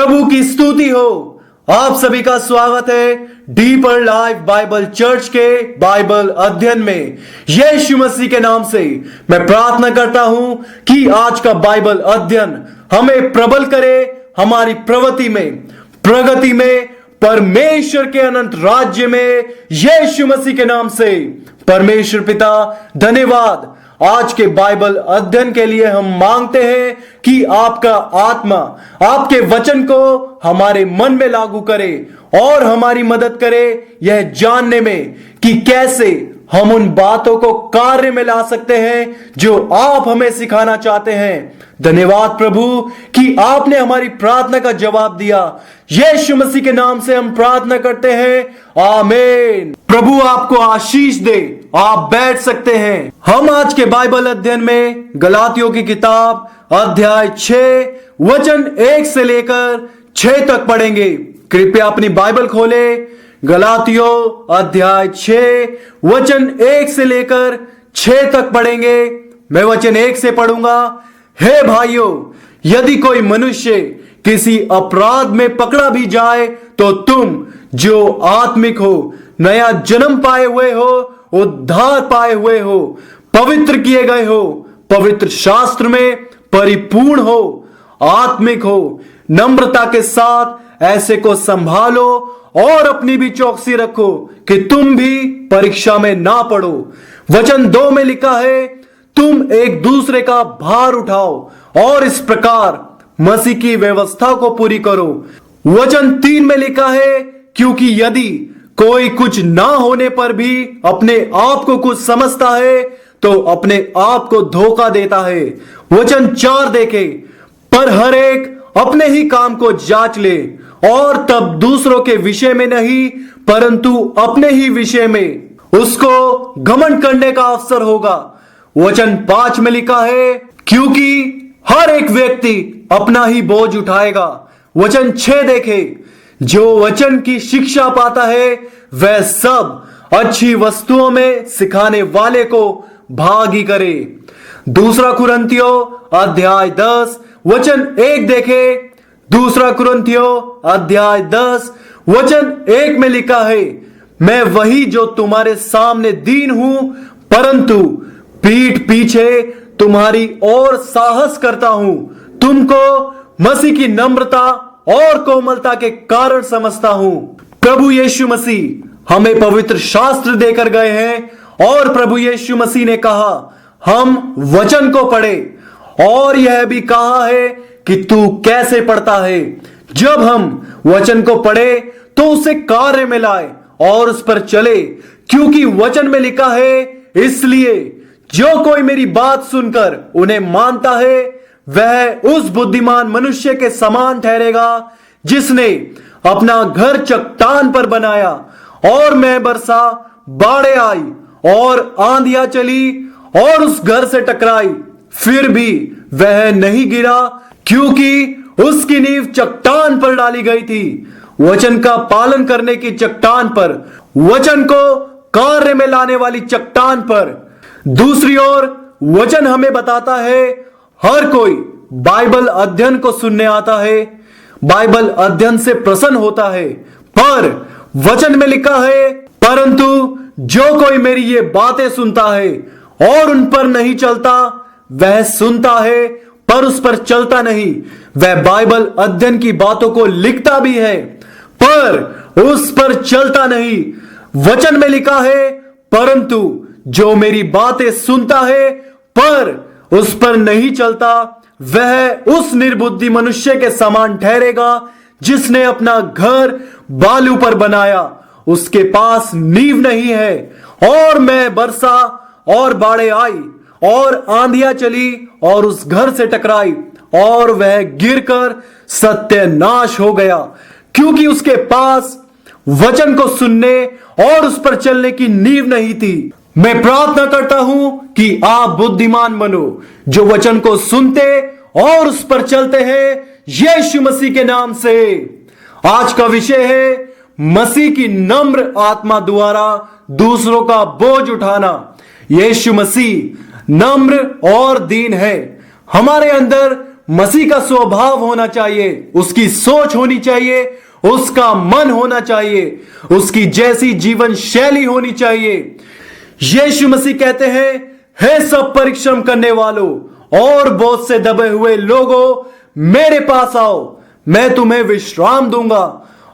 प्रभु की स्तुति हो। आप सभी का स्वागत है डीपर लाइफ बाइबल चर्च के बाइबल अध्ययन में। यीशु मसीह के नाम से मैं प्रार्थना करता हूं कि आज का बाइबल अध्ययन हमें प्रबल करे, हमारी प्रगति में, परमेश्वर के अनंत राज्य में। यीशु मसीह के नाम से परमेश्वर पिता धन्यवाद। आज के बाइबल अध्ययन के लिए हम मांगते हैं कि आपका आत्मा आपके वचन को हमारे मन में लागू करे और हमारी मदद करे यह जानने में कि कैसे हम उन बातों को कार्य में ला सकते हैं जो आप हमें सिखाना चाहते हैं। धन्यवाद प्रभु कि आपने हमारी प्रार्थना का जवाब दिया। यीशु मसीह के नाम से हम प्रार्थना करते हैं, आमीन। प्रभु आपको आशीष दे। आप बैठ सकते हैं। हम आज के बाइबल अध्ययन में गलातियों की किताब अध्याय 6 वचन 1 से लेकर 6 तक पढ़ेंगे। कृपया अपनी बाइबल खोले। गलातियों अध्याय 6 वचन 1 से लेकर 6 तक पढ़ेंगे। मैं वचन 1 से पढ़ूंगा। हे भाइयों, यदि कोई मनुष्य किसी अपराध में पकड़ा भी जाए तो तुम जो आत्मिक हो, नया जन्म पाए हुए हो, उद्धार पाए हुए हो, पवित्र किए गए हो, पवित्र शास्त्र में परिपूर्ण हो, आत्मिक हो, नम्रता के साथ ऐसे को संभालो और अपनी भी चौकसी रखो कि तुम भी परीक्षा में ना पड़ो। वचन 2 में लिखा है, तुम एक दूसरे का भार उठाओ और इस प्रकार मसीह की व्यवस्था को पूरी करो। वचन 3 में लिखा है, क्योंकि यदि कोई कुछ ना होने पर भी अपने आप को कुछ समझता है तो अपने आप को धोखा देता है। वचन 4 देखे, पर हर एक अपने ही काम को जांच ले और तब दूसरों के विषय में नहीं परंतु अपने ही विषय में उसको घमंड करने का अवसर होगा। वचन 5 में लिखा है, क्योंकि हर एक व्यक्ति अपना ही बोझ उठाएगा। वचन 6 देखे, जो वचन की शिक्षा पाता है वह सब अच्छी वस्तुओं में सिखाने वाले को भागी करे। दूसरा कुरिन्थियों अध्याय 10 वचन 1 देखे। दूसरा कुरिन्थियों अध्याय 10 वचन 1 में लिखा है, मैं वही जो तुम्हारे सामने दीन हूं परंतु पीठ पीछे तुम्हारी ओर साहस करता हूं। तुमको मसीह की नम्रता और कोमलता के कारण समझता हूं। प्रभु यीशु मसीह हमें पवित्र शास्त्र देकर गए हैं और प्रभु यीशु मसीह ने कहा हम वचन को पढ़े और यह भी कहा है कि तू कैसे पढ़ता है। जब हम वचन को पढ़े तो उसे कार्य में लाए और उस पर चले, क्योंकि वचन में लिखा है, इसलिए जो कोई मेरी बात सुनकर उन्हें मानता है वह उस बुद्धिमान मनुष्य के समान ठहरेगा जिसने अपना घर चट्टान पर बनाया और मैं बरसा, बाढ़ें आई और आंधियां चली और उस घर से टकराई, फिर भी वह नहीं गिरा क्योंकि उसकी नींव चट्टान पर डाली गई थी, वचन का पालन करने की चट्टान पर, वचन को कार्य में लाने वाली चट्टान पर। दूसरी ओर वचन हमें बताता है, हर कोई बाइबल अध्ययन को सुनने आता है, बाइबल अध्ययन से प्रसन्न होता है, पर वचन में लिखा है, परंतु जो कोई मेरी ये बातें सुनता है और उन पर नहीं चलता, वह सुनता है पर उस पर चलता नहीं। वह बाइबल अध्ययन की बातों को लिखता भी है पर उस पर चलता नहीं। वचन में लिखा है, परंतु जो मेरी बातें सुनता है पर उस पर नहीं चलता, वह उस निर्बुद्धि मनुष्य के समान ठहरेगा जिसने अपना घर बालू पर बनाया। उसके पास नींव नहीं है और मैं बरसा और बाढ़ें आई और आंधियां चली और उस घर से टकराई और वह गिरकर सत्यानाश हो गया, क्योंकि उसके पास वचन को सुनने और उस पर चलने की नींव नहीं थी। मैं प्रार्थना करता हूं कि आप बुद्धिमान बनो जो वचन को सुनते और उस पर चलते हैं यीशु मसीह के नाम से। आज का विषय है मसीह की नम्र आत्मा द्वारा दूसरों का बोझ उठाना। यीशु मसीह नम्र और दीन है। हमारे अंदर मसीह का स्वभाव होना चाहिए, उसकी सोच होनी चाहिए, उसका मन होना चाहिए, उसकी जैसी जीवन शैली होनी चाहिए। यीशु मसीह कहते हैं, हे सब परिश्रम करने वालों और बोझ से दबे हुए लोगों, मेरे पास आओ, मैं तुम्हें विश्राम दूंगा।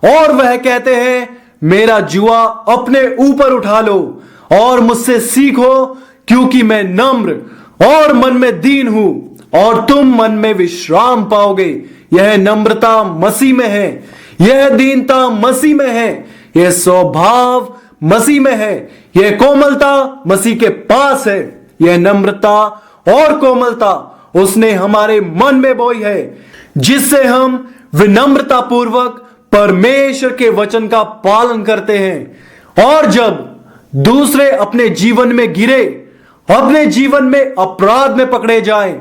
और वह कहते हैं, मेरा जुआ अपने ऊपर उठा लो और मुझसे सीखो, क्योंकि मैं नम्र और मन में दीन हूं, और तुम मन में विश्राम पाओगे। यह नम्रता मसीह में है, यह दीनता मसीह में है, यह स्वभाव मसीह में है, यह कोमलता मसीह के पास है। यह नम्रता और कोमलता उसने हमारे मन में बोई है, जिससे हम विनम्रता पूर्वक परमेश्वर के वचन का पालन करते हैं। और जब दूसरे अपने जीवन में गिरे, अपने जीवन में अपराध में पकड़े जाएं,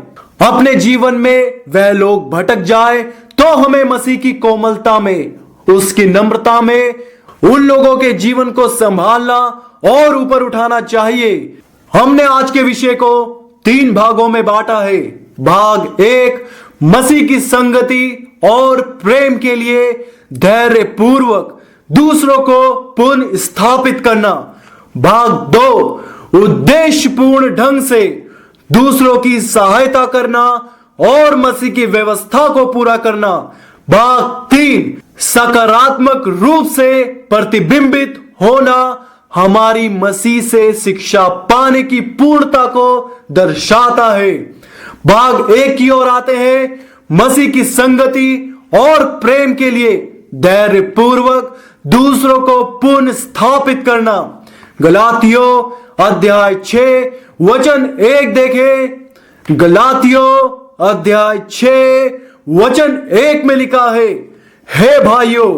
अपने जीवन में वह लोग भटक जाए, तो हमें मसीह की कोमलता में, उसकी नम्रता में उन लोगों के जीवन को संभालना और ऊपर उठाना चाहिए। हमने आज के विषय को 3 भागों में बांटा है। भाग 1, मसीह की संगति और प्रेम के लिए धैर्य पूर्वक दूसरों को पुनः स्थापित करना। भाग 2, उद्देश्यपूर्ण ढंग से दूसरों की सहायता करना और मसीह की व्यवस्था को पूरा करना। भाग 3, सकारात्मक रूप से प्रतिबिंबित होना हमारी मसीह से शिक्षा पाने की पूर्णता को दर्शाता है। भाग 1 की ओर आते हैं, मसीह की संगति और प्रेम के लिए धैर्य पूर्वक दूसरों को पुनः स्थापित करना। गलातियों अध्याय 6 वचन 1 देखें। गलातियों अध्याय 6 वचन 1 में लिखा है, हे भाइयों,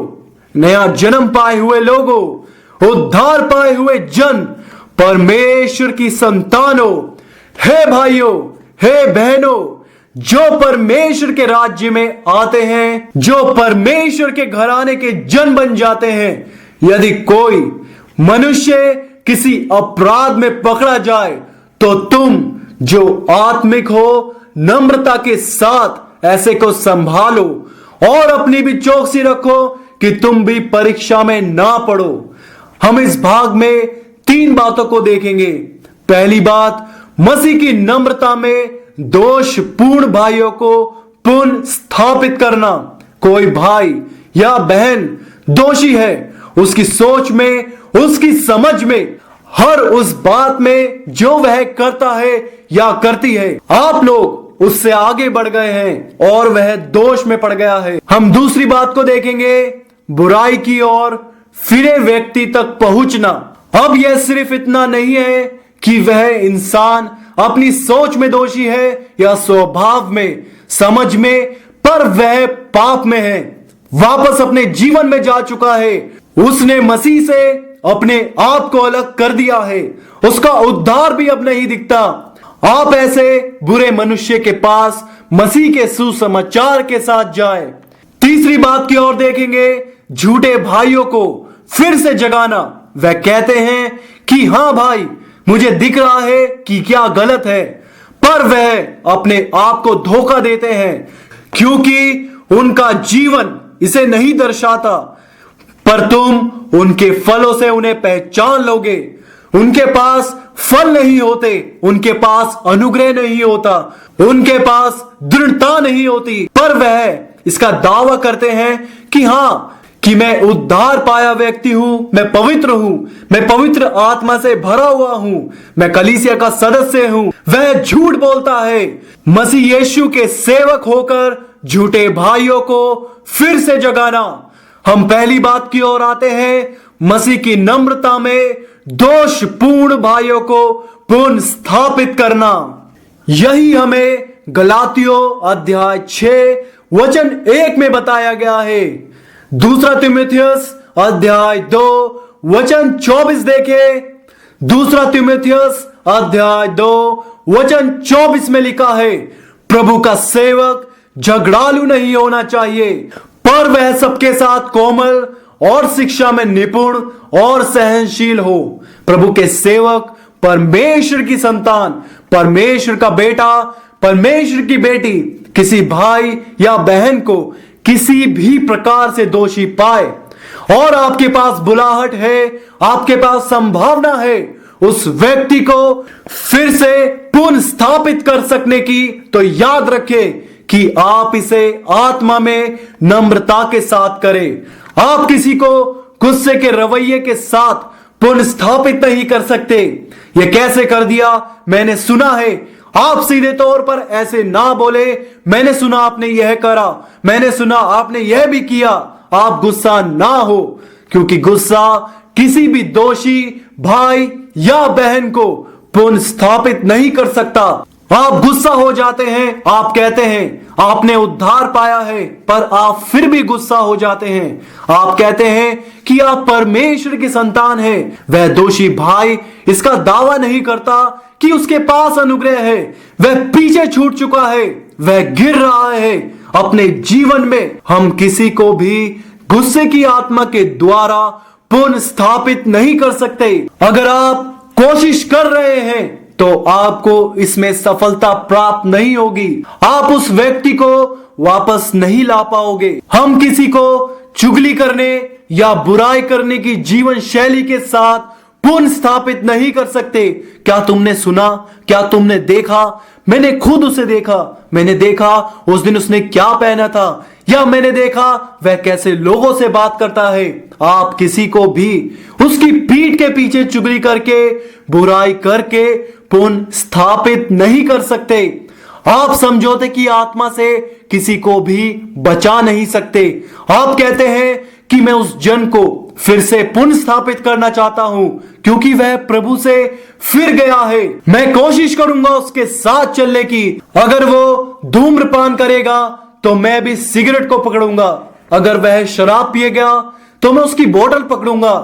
नया जन्म पाए हुए लोगों, उद्धार पाए हुए जन, परमेश्वर की संतानों, हे भाइयों, हे बहनों, जो परमेश्वर के राज्य में आते हैं, जो परमेश्वर के घराने के जन बन जाते हैं। यदि कोई मनुष्य किसी अपराध में पकड़ा जाए, तो तुम जो आत्मिक हो, नम्रता के साथ ऐसे को संभालो और अपनी भी चौकसी रखो कि तुम भी परीक्षा में ना पड़ो। हम इस भाग में 3 बातों को देखेंगे। पहली बात, मसीह की नम्रता में दोषपूर्ण भाइयों को पुनः स्थापित करना। कोई भाई या बहन दोषी है, उसकी सोच में, उसकी समझ में, हर उस बात में जो वह करता है या करती है। आप लोग उससे आगे बढ़ गए हैं और वह दोष में पड़ गया है। हम दूसरी बात को देखेंगे, बुराई की ओर फिरे व्यक्ति तक पहुंचना। अब यह सिर्फ इतना नहीं है कि वह इंसान अपनी सोच में दोषी है या स्वभाव में, समझ में, पर वह पाप में है, वापस अपने जीवन में जा चुका है। उसने मसीह से अपने आप को अलग कर दिया है, उसका उद्धार भी अब नहीं दिखता। आप ऐसे बुरे मनुष्य के पास मसीह के सुसमाचार के साथ जाए। तीसरी बात की ओर देखेंगे, झूठे भाइयों को फिर से जगाना। वह कहते हैं कि हां भाई, मुझे दिख रहा है कि क्या गलत है, पर वह अपने आप को धोखा देते हैं, क्योंकि उनका जीवन इसे नहीं दर्शाता। पर तुम उनके फलों से उन्हें पहचान लोगे। उनके पास फल नहीं होते, उनके पास अनुग्रह नहीं होता, उनके पास दृढ़ता नहीं होती, पर वह इसका दावा करते हैं कि हां, कि मैं उद्धार पाया व्यक्ति हूं, मैं पवित्र हूं, मैं पवित्र आत्मा से भरा हुआ हूं, मैं कलीसिया का सदस्य हूं। वह झूठ बोलता है। मसीह यीशु के सेवक होकर झूठे भाइयों को फिर से जगाना। हम पहली बात की ओर आते हैं, मसीह की नम्रता में दोषपूर्ण भाइयों को पुनः स्थापित करना। यही हमें गलातियों अध्याय 6 वचन 1 में बताया गया है। दूसरा तीमुथियुस अध्याय 2 वचन 24 देखे। दूसरा तीमुथियुस अध्याय 2 वचन 24 में लिखा है, प्रभु का सेवक झगड़ालू नहीं होना चाहिए, पर वह सबके साथ कोमल और शिक्षा में निपुण और सहनशील हो। प्रभु के सेवक, परमेश्वर की संतान, परमेश्वर का बेटा, परमेश्वर की बेटी, किसी भाई या बहन को किसी भी प्रकार से दोषी पाए और आपके पास बुलाहट है, आपके पास संभावना है उस व्यक्ति को फिर से पुनः स्थापित कर सकने की, तो याद रखें कि आप इसे आत्मा में नम्रता के साथ करें। आप किसी को गुस्से के रवैये के साथ पुनर्स्थापित नहीं कर सकते। यह कैसे कर दिया मैंने सुना है, आप सीधे तौर पर ऐसे ना बोले, मैंने सुना आपने यह करा, मैंने सुना आपने यह भी किया। आप गुस्सा ना हो, क्योंकि गुस्सा किसी भी दोषी भाई या बहन को पुनर्स्थापित नहीं कर सकता। आप गुस्सा हो जाते हैं, आप कहते हैं आपने उद्धार पाया है, पर आप फिर भी गुस्सा हो जाते हैं। आप कहते हैं कि आप परमेश्वर की संतान हैं। वह दोषी भाई इसका दावा नहीं करता कि उसके पास अनुग्रह है, वह पीछे छूट चुका है, वह गिर रहा है अपने जीवन में। हम किसी को भी गुस्से की आत्मा के द्वारा पुनः स्थापित नहीं कर सकते। अगर आप कोशिश कर रहे हैं तो आपको इसमें सफलता प्राप्त नहीं होगी, आप उस व्यक्ति को वापस नहीं ला पाओगे। हम किसी को चुगली करने या बुराई करने की जीवन शैली के साथ पुनः स्थापित नहीं कर सकते। क्या तुमने सुना, क्या तुमने देखा? मैंने खुद उसे देखा, मैंने देखा उस दिन उसने क्या पहना था, या मैंने देखा वह कैसे लोगों से बात करता है। आप किसी को भी उसकी पीठ के पीछे चुगली करके, बुराई करके पुनः स्थापित नहीं कर सकते। आप समझौते की आत्मा से किसी को भी बचा नहीं सकते। आप कहते हैं कि मैं उस जन को फिर से पुनः स्थापित करना चाहता हूं, क्योंकि वह प्रभु से फिर गया है। मैं कोशिश करूंगा उसके साथ चलने की। अगर वो धूम्रपान करेगा तो मैं भी सिगरेट को पकड़ूंगा। अगर वह शराब पिएगा तो मैं उसकी बोतल पकड़ूंगा।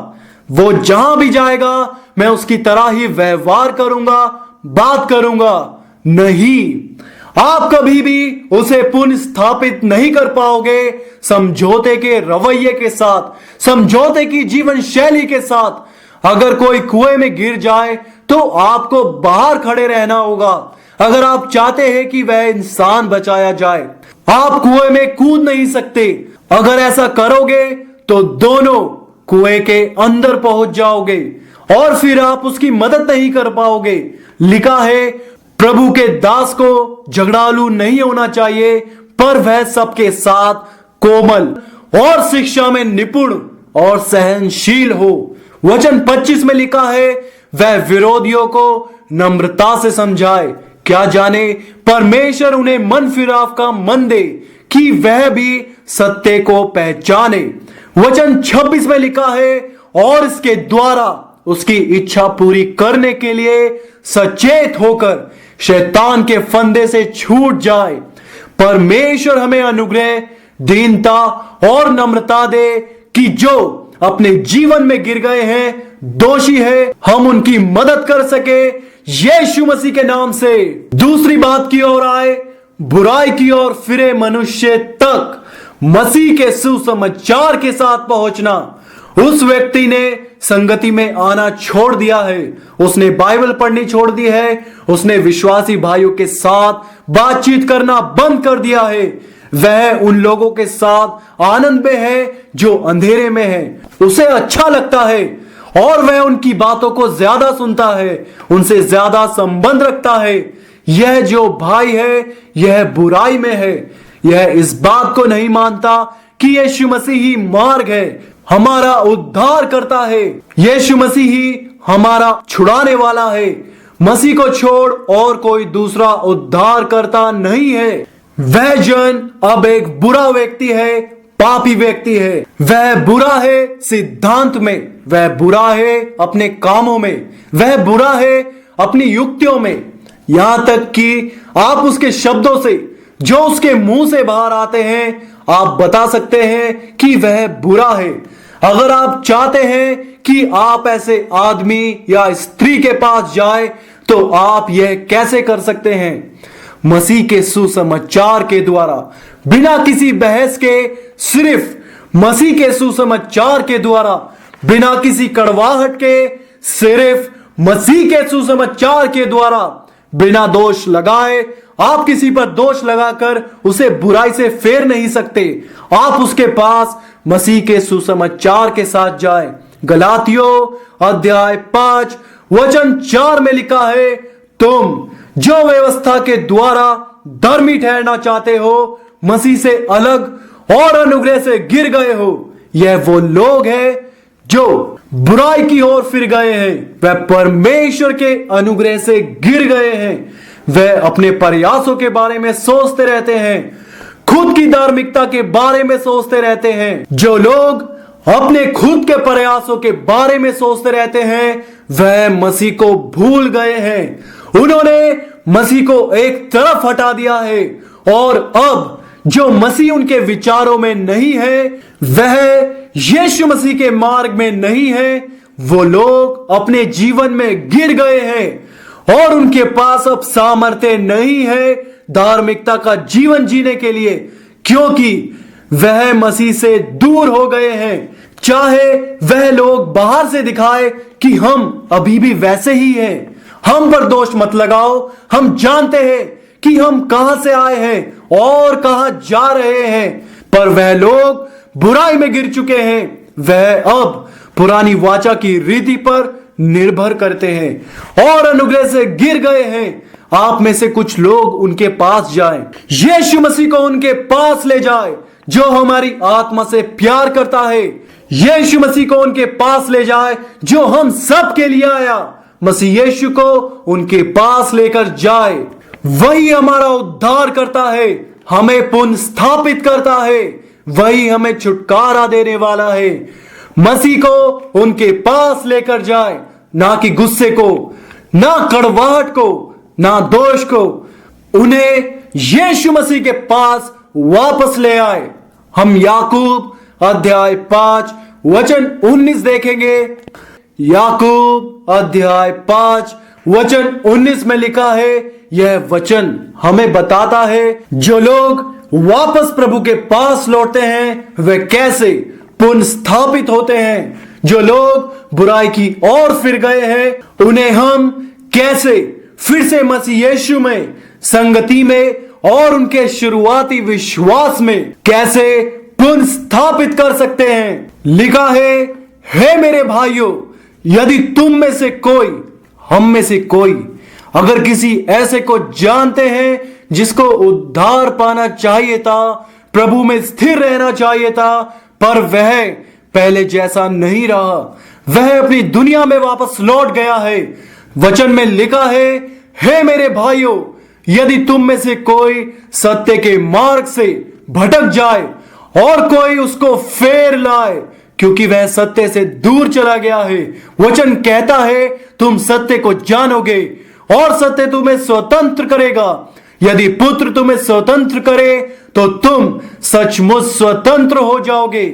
वो जहां भी जाएगा मैं उसकी तरह ही व्यवहार करूंगा, बात करूंगा। नहीं, आप कभी भी उसे पुनः स्थापित नहीं कर पाओगे समझौते के रवैये के साथ, समझौते की जीवन शैली के साथ। अगर कोई कुएं में गिर जाए तो आपको बाहर खड़े रहना होगा। अगर आप चाहते हैं कि वह इंसान बचाया जाए, आप कुएं में कूद नहीं सकते। अगर ऐसा करोगे तो दोनों कुएं के अंदर पहुंच जाओगे और फिर आप उसकी मदद नहीं कर पाओगे। लिखा है, प्रभु के दास को झगड़ालू नहीं होना चाहिए, पर वह सबके साथ कोमल और शिक्षा में निपुण और सहनशील हो। वचन 25 में लिखा है, वह विरोधियों को नम्रता से समझाए। क्या जाने परमेश्वर उन्हें मन फिराव का मन दे कि वह भी सत्य को पहचाने। वचन 26 में लिखा है, और इसके द्वारा उसकी इच्छा पूरी करने के लिए सचेत होकर शैतान के फंदे से छूट जाए। परमेश्वर हमें अनुग्रह, दीनता और नम्रता दे कि जो अपने जीवन में गिर गए हैं, दोषी है, हम उनकी मदद कर सके यीशु मसीह के नाम से। दूसरी बात की ओर आए, बुराई की ओर फिरे मनुष्य तक मसीह के सुसमाचार के साथ पहुंचना। उस व्यक्ति ने संगति में आना छोड़ दिया है, उसने बाइबल पढ़नी छोड़ दी है, उसने विश्वासी भाइयों के साथ बातचीत करना बंद कर दिया है। वह उन लोगों के साथ आनंद में है जो अंधेरे में है, उसे अच्छा लगता है और वह उनकी बातों को ज्यादा सुनता है, उनसे ज्यादा संबंध रखता है। यह जो भाई है यह बुराई में है, यह इस बात को नहीं मानता कि यीशु मसीह ही मार्ग है, हमारा उद्धार करता है। यीशु मसीह ही हमारा छुड़ाने वाला है। मसीह को छोड़ और कोई दूसरा उद्धार करता नहीं है। वह जन अब एक बुरा व्यक्ति है, पापी व्यक्ति है। वह बुरा है सिद्धांत में, वह बुरा है अपने कामों में, वह बुरा है अपनी युक्तियों में। यहां तक कि आप उसके शब्दों से, जो उसके मुंह से बाहर आते हैं, आप बता सकते हैं कि वह बुरा है। अगर आप चाहते हैं कि आप ऐसे आदमी या स्त्री के पास जाए तो आप यह कैसे कर सकते हैं? मसीह के सुसमाचार के द्वारा, बिना किसी बहस के, सिर्फ मसीह के सुसमाचार के द्वारा, बिना किसी कड़वाहट के, सिर्फ मसीह के सुसमाचार के द्वारा, बिना दोष लगाए आप किसी पर दोष लगाकर उसे बुराई से फेर नहीं सकते। आप उसके पास मसीह के सुसमाचार के साथ जाएं। गलातियों अध्याय 5 वचन 4 में लिखा है, तुम जो व्यवस्था के द्वारा धर्मी ठहरना चाहते हो मसीह से अलग और अनुग्रह से गिर गए हो। यह वो लोग हैं जो बुराई की ओर फिर गए हैं, वह परमेश्वर के अनुग्रह से गिर गए हैं। वह अपने प्रयासों के बारे में सोचते रहते हैं, खुद की धार्मिकता के बारे में सोचते रहते हैं। जो लोग अपने खुद के प्रयासों के बारे में सोचते रहते हैं वह मसीह को भूल गए हैं। उन्होंने मसीह को एक तरफ हटा दिया है और अब जो मसीह उनके विचारों में नहीं है, वह यीशु मसीह के मार्ग में नहीं है। वो लोग अपने जीवन में गिर गए हैं और उनके पास अब सामर्थ्य नहीं है धार्मिकता का जीवन जीने के लिए, क्योंकि वह मसीह से दूर हो गए हैं। चाहे वह लोग बाहर से दिखाए कि हम अभी भी वैसे ही हैं, हम पर दोष मत लगाओ, हम जानते हैं कि हम कहां से आए हैं और कहां जा रहे हैं, पर वह लोग बुराई में गिर चुके हैं। वह अब पुरानी वाचा की रीति पर निर्भर करते हैं और अनुग्रह से गिर गए हैं। आप में से कुछ लोग उनके पास जाएं, यीशु मसीह को उनके पास ले जाए जो हमारी आत्मा से प्यार करता है। यीशु मसीह को उनके पास ले जाए जो हम सब के लिए आया। मसीह यीशु को उनके पास लेकर जाए। वही हमारा उद्धार करता है, हमें पुनः स्थापित करता है, वही हमें छुटकारा देने वाला है। मसीह को उनके पास लेकर जाए, ना कि गुस्से को, ना कड़वाहट को, ना दोष को। उन्हें यीशु मसीह के पास वापस ले आए। हम याकूब अध्याय 5 वचन 19 देखेंगे। याकूब अध्याय 5 वचन 19 में लिखा है, यह वचन हमें बताता है जो लोग वापस प्रभु के पास लौटते हैं वे कैसे पुनः स्थापित होते हैं। जो लोग बुराई की ओर फिर गए हैं उन्हें हम कैसे फिर से मसीह यीशु में संगति में और उनके शुरुआती विश्वास में कैसे पुनः स्थापित कर सकते हैं। लिखा है, हे मेरे भाइयों, यदि तुम में से कोई, हम में से कोई अगर किसी ऐसे को जानते हैं जिसको उद्धार पाना चाहिए था, प्रभु में स्थिर रहना चाहिए था, पर वह पहले जैसा नहीं रहा, वह अपनी दुनिया में वापस लौट गया है। वचन में लिखा है, हे मेरे भाइयों, यदि तुम में से कोई सत्य के मार्ग से भटक जाए और कोई उसको फेर लाए, क्योंकि वह सत्य से दूर चला गया है। वचन कहता है, तुम सत्य को जानोगे और सत्य तुम्हें स्वतंत्र करेगा। यदि पुत्र तुम्हें स्वतंत्र करे तो तुम सचमुच स्वतंत्र हो जाओगे।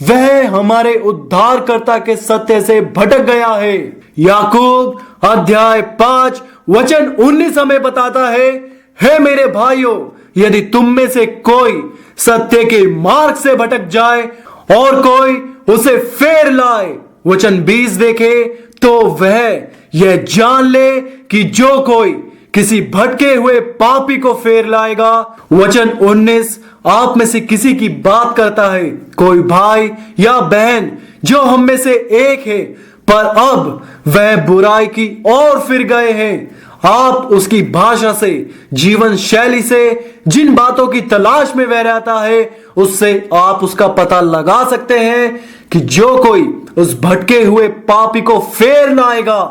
वह हमारे उद्धारकर्ता के सत्य से भटक गया है। याकूब अध्याय 5 वचन 19 हमें बताता है, हे मेरे भाइयों, यदि तुम में से कोई सत्य के मार्ग से भटक जाए और कोई उसे फेर लाए। वचन 20 देखे तो वह यह जान ले कि जो कोई किसी भटके हुए पापी को फेर लाएगा। वचन 19 आप में से किसी की बात करता है, कोई भाई या बहन जो हम में से एक है, पर अब वह बुराई की ओर फिर गए हैं। आप उसकी भाषा से, जीवन शैली से, जिन बातों की तलाश में वह रहता है, उससे आप उसका पता लगा सकते हैं कि जो कोई उस भटके हुए पापी को फेर लाएगा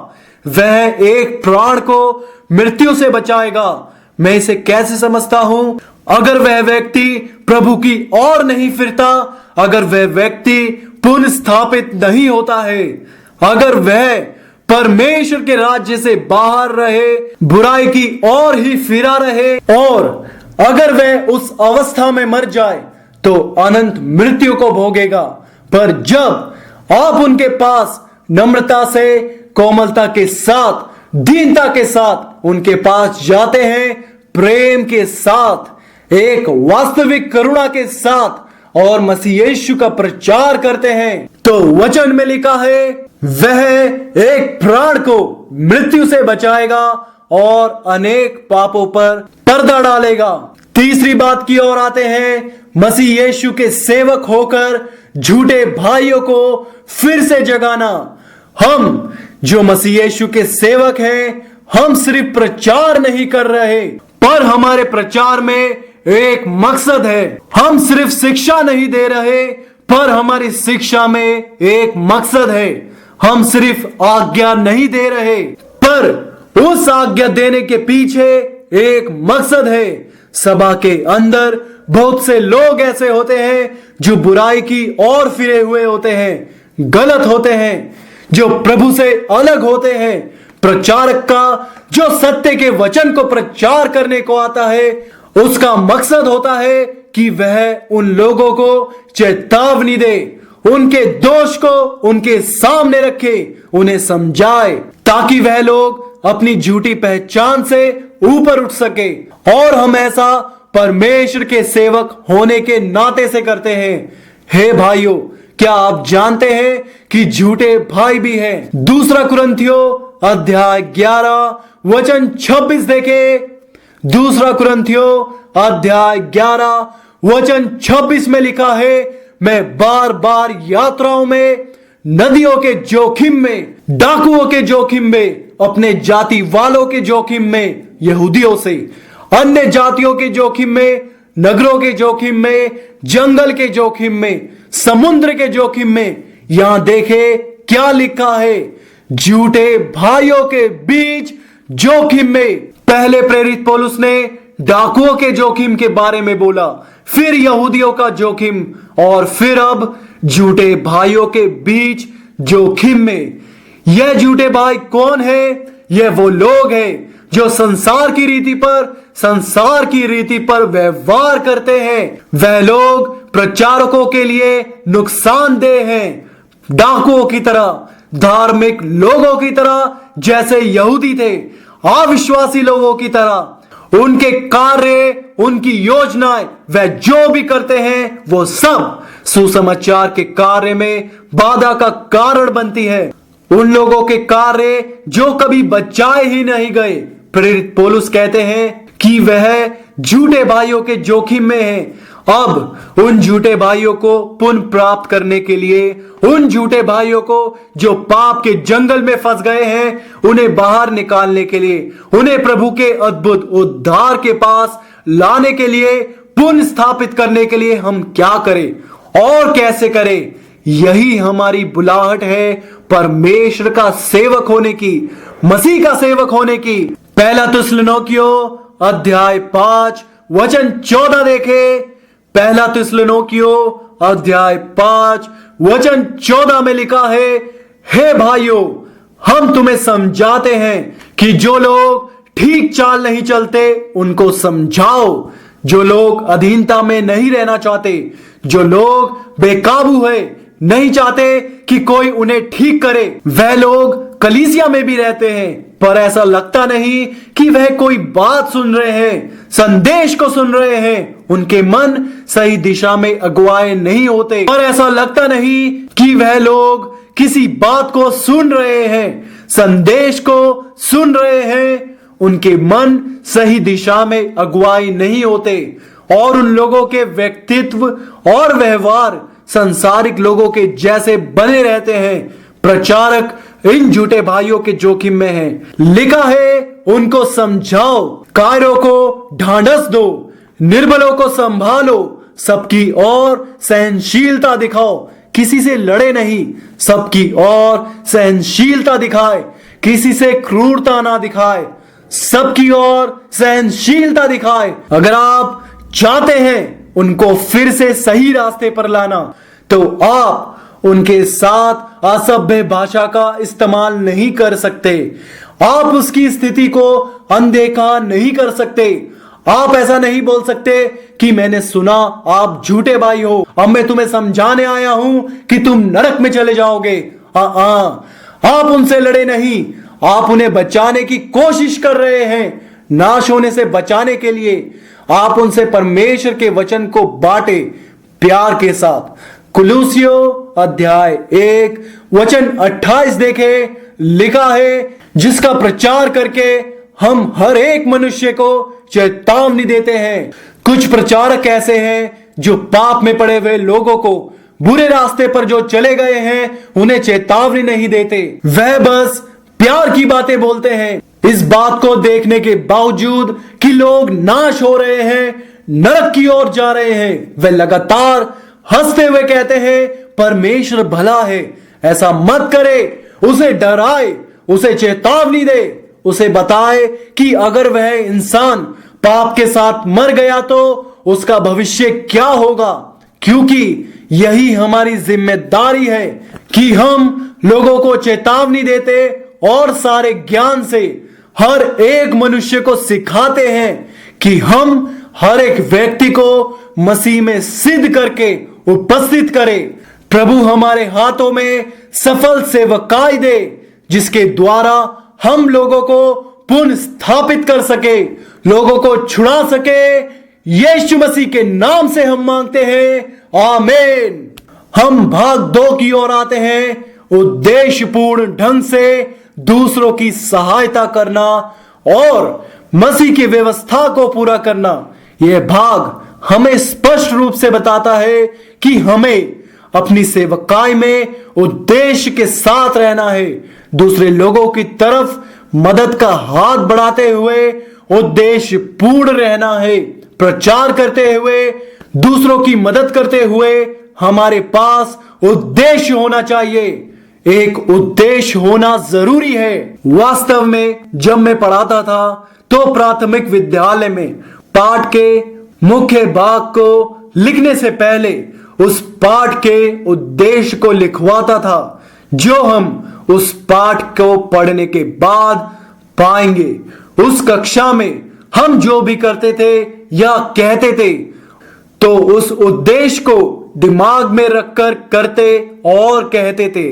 वह एक प्राण को मृत्यु से बचाएगा। मैं इसे कैसे समझता हूं? अगर वह व्यक्ति प्रभु की ओर नहीं फिरता, अगर वह व्यक्ति पुनः स्थापित नहीं होता है, अगर वह परमेश्वर के राज्य से बाहर रहे, बुराई की ओर ही फिरा रहे, और अगर वह उस अवस्था में मर जाए तो अनंत मृत्यु को भोगेगा। पर जब आप उनके पास नम्रता से, कोमलता के साथ, दीनता के साथ उनके पास जाते हैं, प्रेम के साथ, एक वास्तविक करुणा के साथ और मसीह यीशु का प्रचार करते हैं, तो वचन में लिखा है वह एक प्राण को मृत्यु से बचाएगा और अनेक पापों पर पर्दा डालेगा। तीसरी बात की ओर आते हैं, मसीह यीशु के सेवक होकर झूठे भाइयों को फिर से जगाना। हम जो मसीह यीशु के सेवक हैं, हम सिर्फ प्रचार नहीं कर रहे, पर हमारे प्रचार में एक मकसद है। हम सिर्फ शिक्षा नहीं दे रहे, पर हमारी शिक्षा में एक मकसद है। हम सिर्फ आज्ञा नहीं दे रहे, पर उस आज्ञा देने के पीछे एक मकसद है। सभा के अंदर बहुत से लोग ऐसे होते हैं जो बुराई की ओर फिरे हुए होते हैं, गलत होते हैं, जो प्रभु से अलग होते हैं। प्रचारक का जो सत्य के वचन को प्रचार करने को आता है, उसका मकसद होता है कि वह उन लोगों को चेतावनी दे, उनके दोष को उनके सामने रखे, उन्हें समझाए, ताकि वह लोग अपनी झूठी पहचान से ऊपर उठ सके। और हम ऐसा परमेश्वर के सेवक होने के नाते से करते हैं। हे भाइयों, क्या आप जानते हैं कि झूठे भाई भी हैं? दूसरा कुरिन्थियों अध्याय 11 वचन 26 देखे। दूसरा कुरिन्थियों अध्याय 11 वचन 26 में लिखा है, मैं बार बार यात्राओं में, नदियों के जोखिम में, डाकुओं के जोखिम में, अपने जाति वालों के जोखिम में, यहूदियों से, अन्य जातियों के जोखिम में, नगरों के जोखिम में, जंगल के जोखिम में, समुद्र के जोखिम में, यहां देखे क्या लिखा है, झूठे भाइयों के बीच जोखिम में। पहले प्रेरित पौलुस ने डाकुओं के जोखिम के बारे में बोला, फिर यहूदियों का जोखिम, और फिर अब झूठे भाइयों के बीच जोखिम में। यह झूठे भाई कौन है? यह वो लोग हैं जो संसार की रीति पर व्यवहार करते हैं। वह लोग प्रचारकों के लिए नुकसानदेह हैं, डाकुओं की तरह, धार्मिक लोगों की तरह, जैसे यहूदी थे, अविश्वासी लोगों की तरह। उनके कार्य, उनकी योजनाएं, वह जो भी करते हैं, वो सब सुसमाचार के कार्य में बाधा का कारण बनती है। उन लोगों के कार्य जो कभी बचाए ही नहीं गए। प्रेरित पौलुस कहते हैं कि वह झूठे भाइयों के जोखिम में है। अब उन झूठे भाइयों को पुनः प्राप्त करने के लिए, उन झूठे भाइयों को जो पाप के जंगल में फंस गए हैं, उन्हें बाहर निकालने के लिए, उन्हें प्रभु के अद्भुत उद्धार के पास लाने के लिए, पुनः स्थापित करने के लिए हम क्या करें और कैसे करें? यही हमारी बुलाहट है परमेश्वर का सेवक होने की, मसीह का सेवक होने की। पहला थिस्सलुनीकियों अध्याय 5 वचन 14 देखे। पहला थिस्सलुनीकियों अध्याय 5 वचन 14 में लिखा है, हे भाइयों, हम तुम्हें समझाते हैं कि जो लोग ठीक चाल नहीं चलते, उनको समझाओ। जो लोग अधीनता में नहीं रहना चाहते, जो लोग बेकाबू है, नहीं चाहते कि कोई उन्हें ठीक करे, वह लोग कलीसिया में भी रहते हैं, पर ऐसा लगता नहीं कि वह कोई बात सुन रहे हैं, संदेश को सुन रहे हैं। उनके मन सही दिशा में अगुवाए नहीं होते, और ऐसा लगता नहीं कि वह लोग किसी बात को सुन रहे हैं, संदेश को सुन रहे हैं। उनके मन सही दिशा में अगुवाई नहीं होते, और उन लोगों के व्यक्तित्व और व्यवहार संसारिक लोगों के जैसे बने रहते हैं। प्रचारक इन झूठे भाइयों के जोखिम में हैं। लिखा है, उनको समझाओ, कायरों को ढांढस दो, निर्बलों को संभालो, सबकी ओर सहनशीलता दिखाओ, किसी से लड़े नहीं, सबकी ओर सहनशीलता दिखाए, किसी से क्रूरता ना दिखाए, सबकी ओर सहनशीलता दिखाए। अगर आप चाहते हैं उनको फिर से सही रास्ते पर लाना, तो आप उनके साथ असभ्य भाषा का इस्तेमाल नहीं कर सकते। आप उसकी स्थिति को अनदेखा नहीं कर सकते। आप ऐसा नहीं बोल सकते कि मैंने सुना आप झूठे भाई हो, अब मैं तुम्हें समझाने आया हूं कि तुम नरक में चले जाओगे। आप उनसे लड़े नहीं, आप उन्हें बचाने की कोशिश कर रहे हैं, नाश होने से बचाने के लिए। आप उनसे परमेश्वर के वचन को बांटे प्यार के साथ। कुलुसियों अध्याय 1 वचन 28 देखे। लिखा है, जिसका प्रचार करके हम हर एक मनुष्य को चेतावनी देते हैं। कुछ प्रचारक ऐसे हैं जो पाप में पड़े हुए लोगों को, बुरे रास्ते पर जो चले गए हैं, उन्हें चेतावनी नहीं देते। वह बस प्यार की बातें बोलते हैं। इस बात को देखने के बावजूद कि लोग नाश हो रहे हैं, नरक की ओर जा रहे हैं, वे लगातार हंसते हुए कहते हैं परमेश्वर भला है, ऐसा मत करे। उसे डराए, उसे चेतावनी दे, उसे बताए कि अगर वह इंसान पाप के साथ मर गया तो उसका भविष्य क्या होगा। क्योंकि यही हमारी जिम्मेदारी है कि हम लोगों को चेतावनी देते और सारे ज्ञान से हर एक मनुष्य को सिखाते हैं कि हम हर एक व्यक्ति को मसीह में सिद्ध करके उपस्थित करें। प्रभु हमारे हाथों में सफल सेवकाई दे, जिसके द्वारा हम लोगों को पुनः स्थापित कर सके, लोगों को छुड़ा सके। यीशु मसीह के नाम से हम मांगते हैं, आमीन। हम भाग 2 की ओर आते हैं, उद्देश्यपूर्ण ढंग से दूसरों की सहायता करना और मसीह की व्यवस्था को पूरा करना। यह भाग हमें स्पष्ट रूप से बताता है कि हमें अपनी सेवकाई में उद्देश्य के साथ रहना है, दूसरे लोगों की तरफ मदद का हाथ बढ़ाते हुए उद्देश्य पूर्ण रहना है। प्रचार करते हुए, दूसरों की मदद करते हुए हमारे पास उद्देश्य होना चाहिए। एक उद्देश्य होना जरूरी है। वास्तव में जब मैं पढ़ाता था तो प्राथमिक विद्यालय में पाठ के मुख्य भाग को लिखने से पहले उस पाठ के उद्देश्य को लिखवाता था, जो हम उस पाठ को पढ़ने के बाद पाएंगे। उस कक्षा में हम जो भी करते थे या कहते थे, तो उस उद्देश्य को दिमाग में रखकर करते और कहते थे।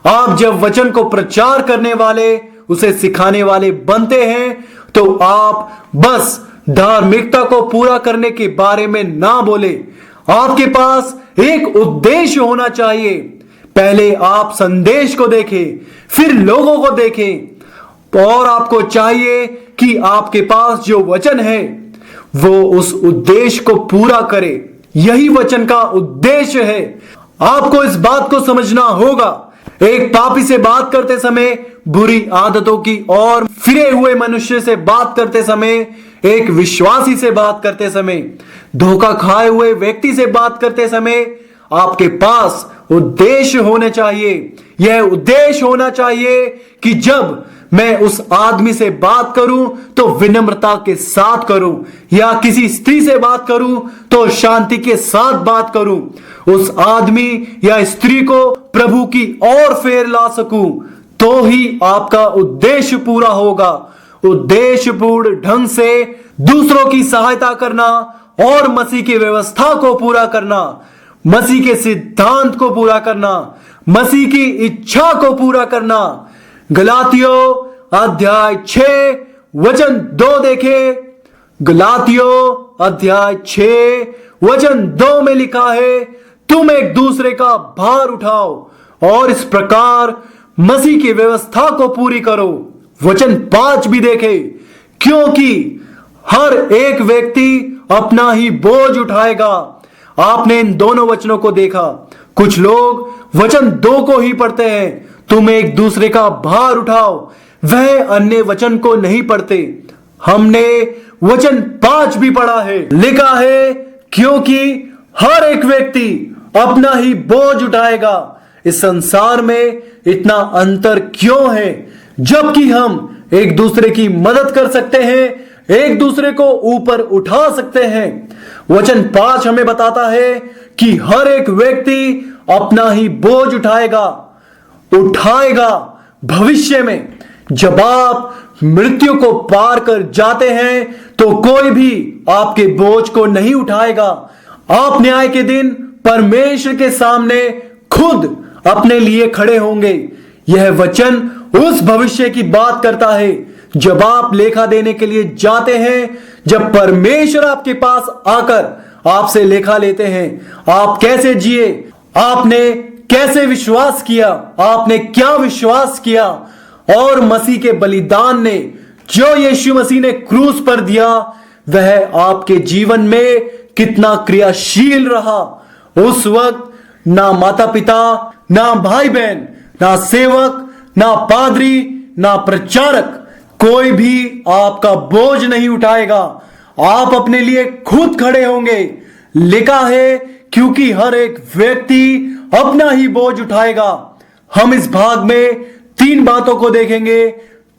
आप जब वचन को प्रचार करने वाले, उसे सिखाने वाले बनते हैं, तो आप बस धार्मिकता को पूरा करने के बारे में ना बोले। आपके पास एक उद्देश्य होना चाहिए। पहले आप संदेश को देखें, फिर लोगों को देखें, और आपको चाहिए कि आपके पास जो वचन है वो उस उद्देश्य को पूरा करे। यही वचन का उद्देश्य है। आपको इस बात को समझना होगा। एक पापी से बात करते समय, बुरी आदतों की और फिरे हुए मनुष्य से बात करते समय, एक विश्वासी से बात करते समय, धोखा खाए हुए व्यक्ति से बात करते समय आपके पास उद्देश्य होने चाहिए। यह उद्देश्य होना चाहिए कि जब मैं उस आदमी से बात करूं तो विनम्रता के साथ करूं, या किसी स्त्री से बात करूं तो शांति के साथ बात करूं, उस आदमी या स्त्री को प्रभु की ओर फेर ला सकूं, तो ही आपका उद्देश्य पूरा होगा। उद्देश्यपूर्ण ढंग से दूसरों की सहायता करना और मसीह की व्यवस्था को पूरा करना, मसीह के सिद्धांत को पूरा करना, मसीह की इच्छा को पूरा करना। गलातियों अध्याय 6 वचन 2 देखें। गलातियों अध्याय 6 वचन 2 में लिखा है, तुम एक दूसरे का भार उठाओ और इस प्रकार मसीह की व्यवस्था को पूरी करो। वचन 5 भी देखे, क्योंकि हर एक व्यक्ति अपना ही बोझ उठाएगा। आपने इन दोनों वचनों को देखा। कुछ लोग वचन 2 को ही पढ़ते हैं, तुम एक दूसरे का भार उठाओ, वह अन्य वचन को नहीं पढ़ते। हमने वचन 5 भी पढ़ा है। लिखा है, क्योंकि हर एक व्यक्ति अपना ही बोझ उठाएगा। इस संसार में इतना अंतर क्यों है, जबकि हम एक दूसरे की मदद कर सकते हैं, एक दूसरे को ऊपर उठा सकते हैं। वचन 5 हमें बताता है कि हर एक व्यक्ति अपना ही बोझ उठाएगा भविष्य में। जब आप मृत्यु को पार कर जाते हैं तो कोई भी आपके बोझ को नहीं उठाएगा। आप न्याय के दिन परमेश्वर के सामने खुद अपने लिए खड़े होंगे। यह वचन उस भविष्य की बात करता है जब आप लेखा देने के लिए जाते हैं, जब परमेश्वर आपके पास आकर आपसे लेखा लेते हैं। आप कैसे जिए, आपने कैसे विश्वास किया, आपने क्या विश्वास किया, और मसीह के बलिदान ने जो यीशु मसीह ने क्रूस पर दिया वह आपके जीवन में कितना क्रियाशील रहा। उस वक्त ना माता पिता, ना भाई बहन, ना सेवक, ना पादरी, ना प्रचारक, कोई भी आपका बोझ नहीं उठाएगा। आप अपने लिए खुद खड़े होंगे। लिखा है क्योंकि हर एक व्यक्ति अपना ही बोझ उठाएगा। हम इस भाग में 3 बातों को देखेंगे।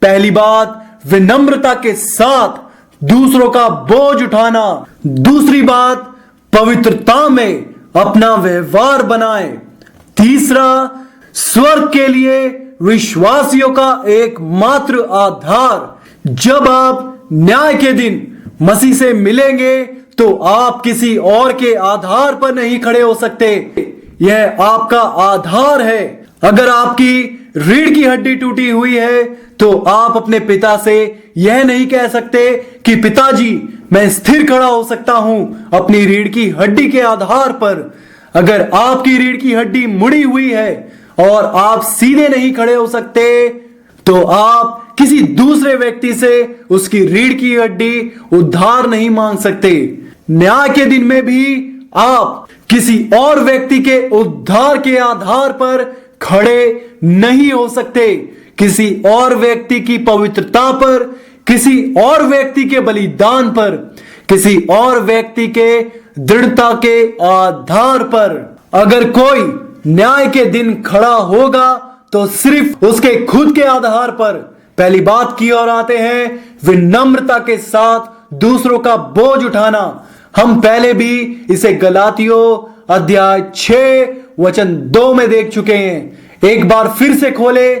पहली बात, विनम्रता के साथ दूसरों का बोझ उठाना। दूसरी बात, पवित्रता में अपना व्यवहार बनाएं। तीसरा, स्वर्ग के लिए विश्वासियों का एकमात्र आधार। जब आप न्याय के दिन मसीह से मिलेंगे तो आप किसी और के आधार पर नहीं खड़े हो सकते। यह आपका आधार है। अगर आपकी रीढ़ की हड्डी टूटी हुई है तो आप अपने पिता से यह नहीं कह सकते कि पिताजी मैं स्थिर खड़ा हो सकता हूं अपनी रीढ़ की हड्डी के आधार पर। अगर आपकी रीढ़ की हड्डी मुड़ी हुई है और आप सीधे नहीं खड़े हो सकते तो आप किसी दूसरे व्यक्ति से उसकी रीढ़ की हड्डी उद्धार नहीं मांग सकते। न्याय के दिन में भी आप किसी और व्यक्ति के उद्धार के आधार पर खड़े नहीं हो सकते। किसी और व्यक्ति की पवित्रता पर, किसी और व्यक्ति के बलिदान पर, किसी और व्यक्ति के दृढ़ता के आधार पर अगर कोई न्याय के दिन खड़ा होगा तो सिर्फ उसके खुद के आधार पर। पहली बात की ओर आते हैं, विनम्रता के साथ दूसरों का बोझ उठाना। हम पहले भी इसे गलातियों अध्याय 6 वचन 2 में देख चुके हैं। एक बार फिर से खोले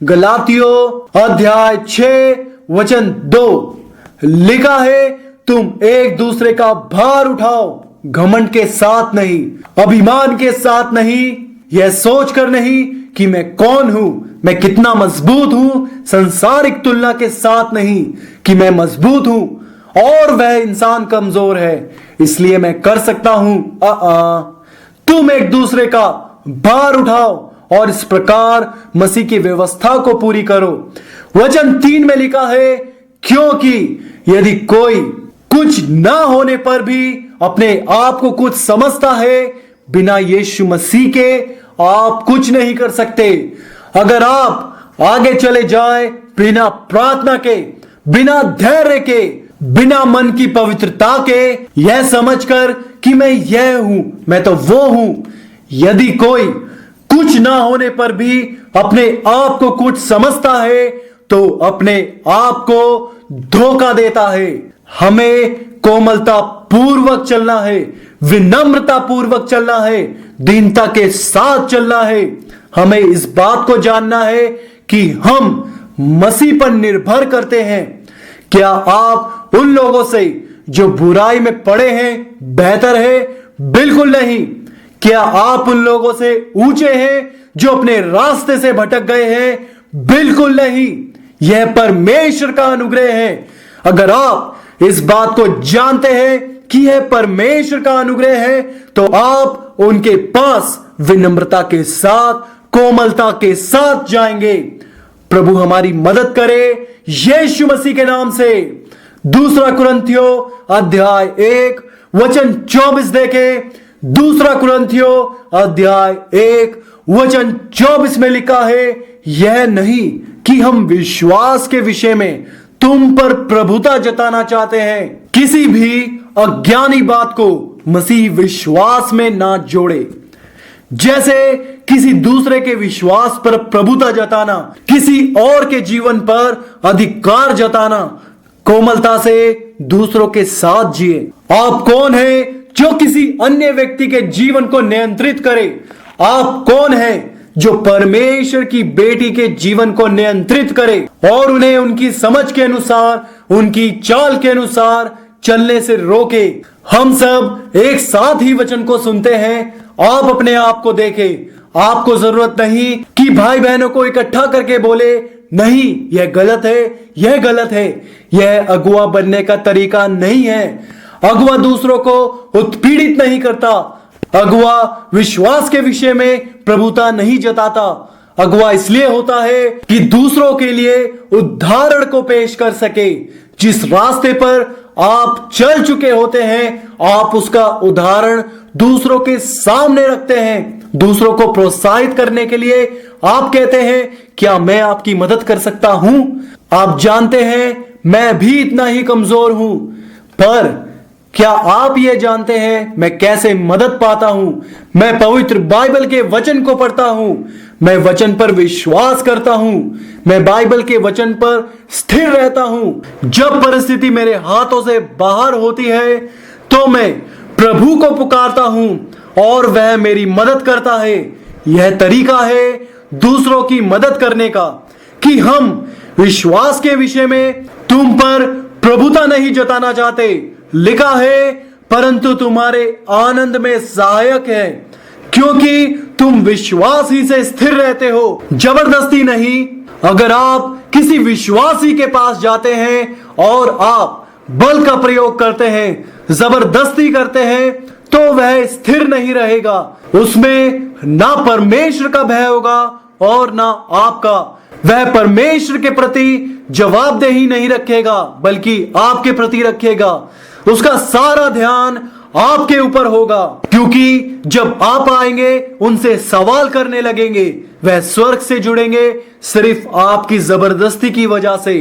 गलातियों अध्याय 6 वचन 2। लिखा है, तुम एक दूसरे का भार उठाओ, घमंड के साथ नहीं, अभिमान के साथ नहीं, यह सोचकर नहीं कि मैं कौन हूं, मैं कितना मजबूत हूं, संसारिक तुलना के साथ नहीं कि मैं मजबूत हूं और वह इंसान कमजोर है इसलिए मैं कर सकता हूं। तुम एक दूसरे का भार उठाओ और इस प्रकार मसीह की व्यवस्था को पूरी करो। वचन 3 में लिखा है, क्योंकि यदि कोई कुछ ना होने पर भी अपने आप को कुछ समझता है, बिना यीशु मसीह के आप कुछ नहीं कर सकते। अगर आप आगे चले जाएं बिना प्रार्थना के, बिना धैर्य के, बिना मन की पवित्रता के, यह समझकर कि मैं यह हूं, मैं तो वो हूं, यदि कोई कुछ ना होने पर भी अपने आप को कुछ समझता है तो अपने आप को धोखा देता है। हमें कोमलता पूर्वक चलना है, विनम्रता पूर्वक चलना है, दीनता के साथ चलना है। हमें इस बात को जानना है कि हम मसीह पर निर्भर करते हैं। क्या आप उन लोगों से जो बुराई में पड़े हैं बेहतर है? बिल्कुल नहीं। क्या आप उन लोगों से ऊंचे हैं जो अपने रास्ते से भटक गए हैं? बिल्कुल नहीं। यह परमेश्वर का अनुग्रह है। अगर आप इस बात को जानते हैं कि यह परमेश्वर का अनुग्रह है तो आप उनके पास विनम्रता के साथ, कोमलता के साथ जाएंगे। प्रभु हमारी मदद करे यीशु मसीह के नाम से। दूसरा कुरिन्थियों अध्याय 1 वचन 24 देखे। दूसरा कुरिन्थियों अध्याय 1 वचन 24 में लिखा है, यह नहीं कि हम विश्वास के विषय में तुम पर प्रभुता जताना चाहते हैं। किसी भी अज्ञानी बात को मसीह विश्वास में ना जोड़े। जैसे किसी दूसरे के विश्वास पर प्रभुता जताना, किसी और के जीवन पर अधिकार जताना, कोमलता से दूसरों के साथ जिए। आप कौन हैं जो किसी अन्य व्यक्ति के जीवन को नियंत्रित करे? आप कौन हैं जो परमेश्वर की बेटी के जीवन को नियंत्रित करे और उन्हें उनकी समझ के अनुसार, उनकी चाल के अनुसार चलने से रोके? हम सब एक साथ ही वचन को सुनते हैं। आप अपने आप को देखें। आपको जरूरत नहीं कि भाई बहनों को इकट्ठा करके बोले, नहीं यह गलत है, यह गलत है। यह अगुआ बनने का तरीका नहीं है। अगुआ दूसरों को उत्पीड़ित नहीं करता। अगुआ विश्वास के विषय में प्रभुता नहीं जताता। अगुआ इसलिए होता है कि दूसरों के लिए उदाहरण को पेश कर सके। जिस रास्ते पर आप चल चुके होते हैं, आप उसका उदाहरण दूसरों के सामने रखते हैं। दूसरों को प्रोत्साहित करने के लिए आप कहते हैं, क्या मैं आपकी मदद कर सकता हूं? आप जानते हैं मैं भी इतना ही कमजोर हूं, पर क्या आप ये जानते हैं मैं कैसे मदद पाता हूं? मैं पवित्र बाइबल के वचन को पढ़ता हूं, मैं वचन पर विश्वास करता हूं, मैं बाइबल के वचन पर स्थिर रहता हूं। जब परिस्थिति मेरे हाथों से बाहर होती है तो मैं प्रभु को पुकारता हूं और वह मेरी मदद करता है। यह तरीका है दूसरों की मदद करने का कि हम विश्वास के विषय में तुम पर प्रभुता नहीं जताना चाहते। लिखा है, परंतु तुम्हारे आनंद में सहायक है, क्योंकि तुम विश्वास ही से स्थिर रहते हो, जबरदस्ती नहीं। अगर आप किसी विश्वासी के पास जाते हैं और आप बल का प्रयोग करते हैं, जबरदस्ती करते हैं, तो वह स्थिर नहीं रहेगा। उसमें ना परमेश्वर का भय होगा और ना आपका। वह परमेश्वर के प्रति जवाबदेही नहीं रखेगा, बल्कि आपके प्रति रखेगा। उसका सारा ध्यान आपके ऊपर होगा, क्योंकि जब आप आएंगे उनसे सवाल करने लगेंगे। वह स्वर्ग से जुड़ेंगे सिर्फ आपकी जबरदस्ती की वजह से।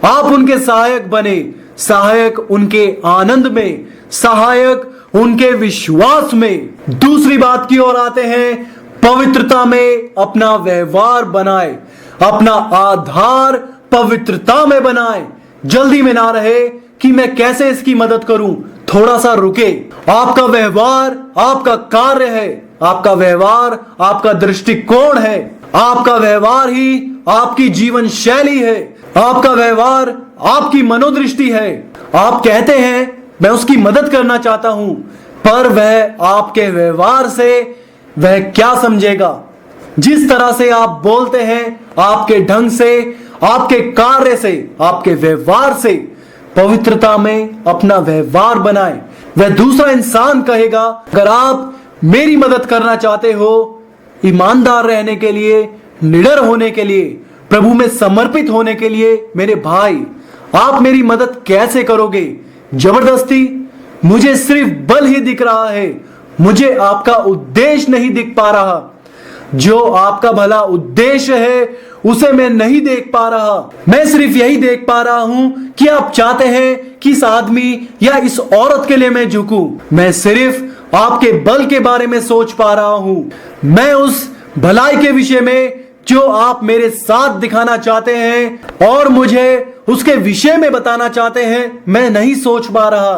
आप उनके सहायक बने, सहायक उनके आनंद में, सहायक उनके विश्वास में। दूसरी बात की ओर आते हैं, पवित्रता में अपना व्यवहार बनाए, अपना आधार पवित्रता में बनाए। जल्दी में ना रहे कि मैं कैसे इसकी मदद करूं, थोड़ा सा रुके। आपका व्यवहार आपका कार्य है, आपका व्यवहार आपका दृष्टिकोण है, आपका व्यवहार ही आपकी जीवन शैली है, आपका व्यवहार आपकी मनोदृष्टि है। आप कहते हैं मैं उसकी मदद करना चाहता हूं, पर वह आपके व्यवहार से वह क्या समझेगा? जिस तरह से आप बोलते हैं, आपके ढंग से, आपके कार्य से, आपके व्यवहार से पवित्रता में अपना व्यवहार बनाएं। वह दूसरा इंसान कहेगा, अगर आप मेरी मदद करना चाहते हो, ईमानदार रहने के लिए, निडर होने के लिए, प्रभु में समर्पित होने के लिए, मेरे भाई आप मेरी मदद कैसे करोगे? जबरदस्ती? मुझे सिर्फ बल ही दिख रहा है, मुझे आपका उद्देश्य नहीं दिख पा रहा। जो आपका भला उद्देश्य है उसे मैं नहीं देख पा रहा। मैं सिर्फ यही देख पा रहा हूं कि आप चाहते हैं कि इस आदमी या इस औरत के लिए मैं झुकूं। मैं सिर्फ आपके बल के बारे में सोच पा रहा हूं। मैं उस भलाई के विषय में जो आप मेरे साथ दिखाना चाहते हैं और मुझे उसके विषय में बताना चाहते हैं, मैं नहीं सोच पा रहा।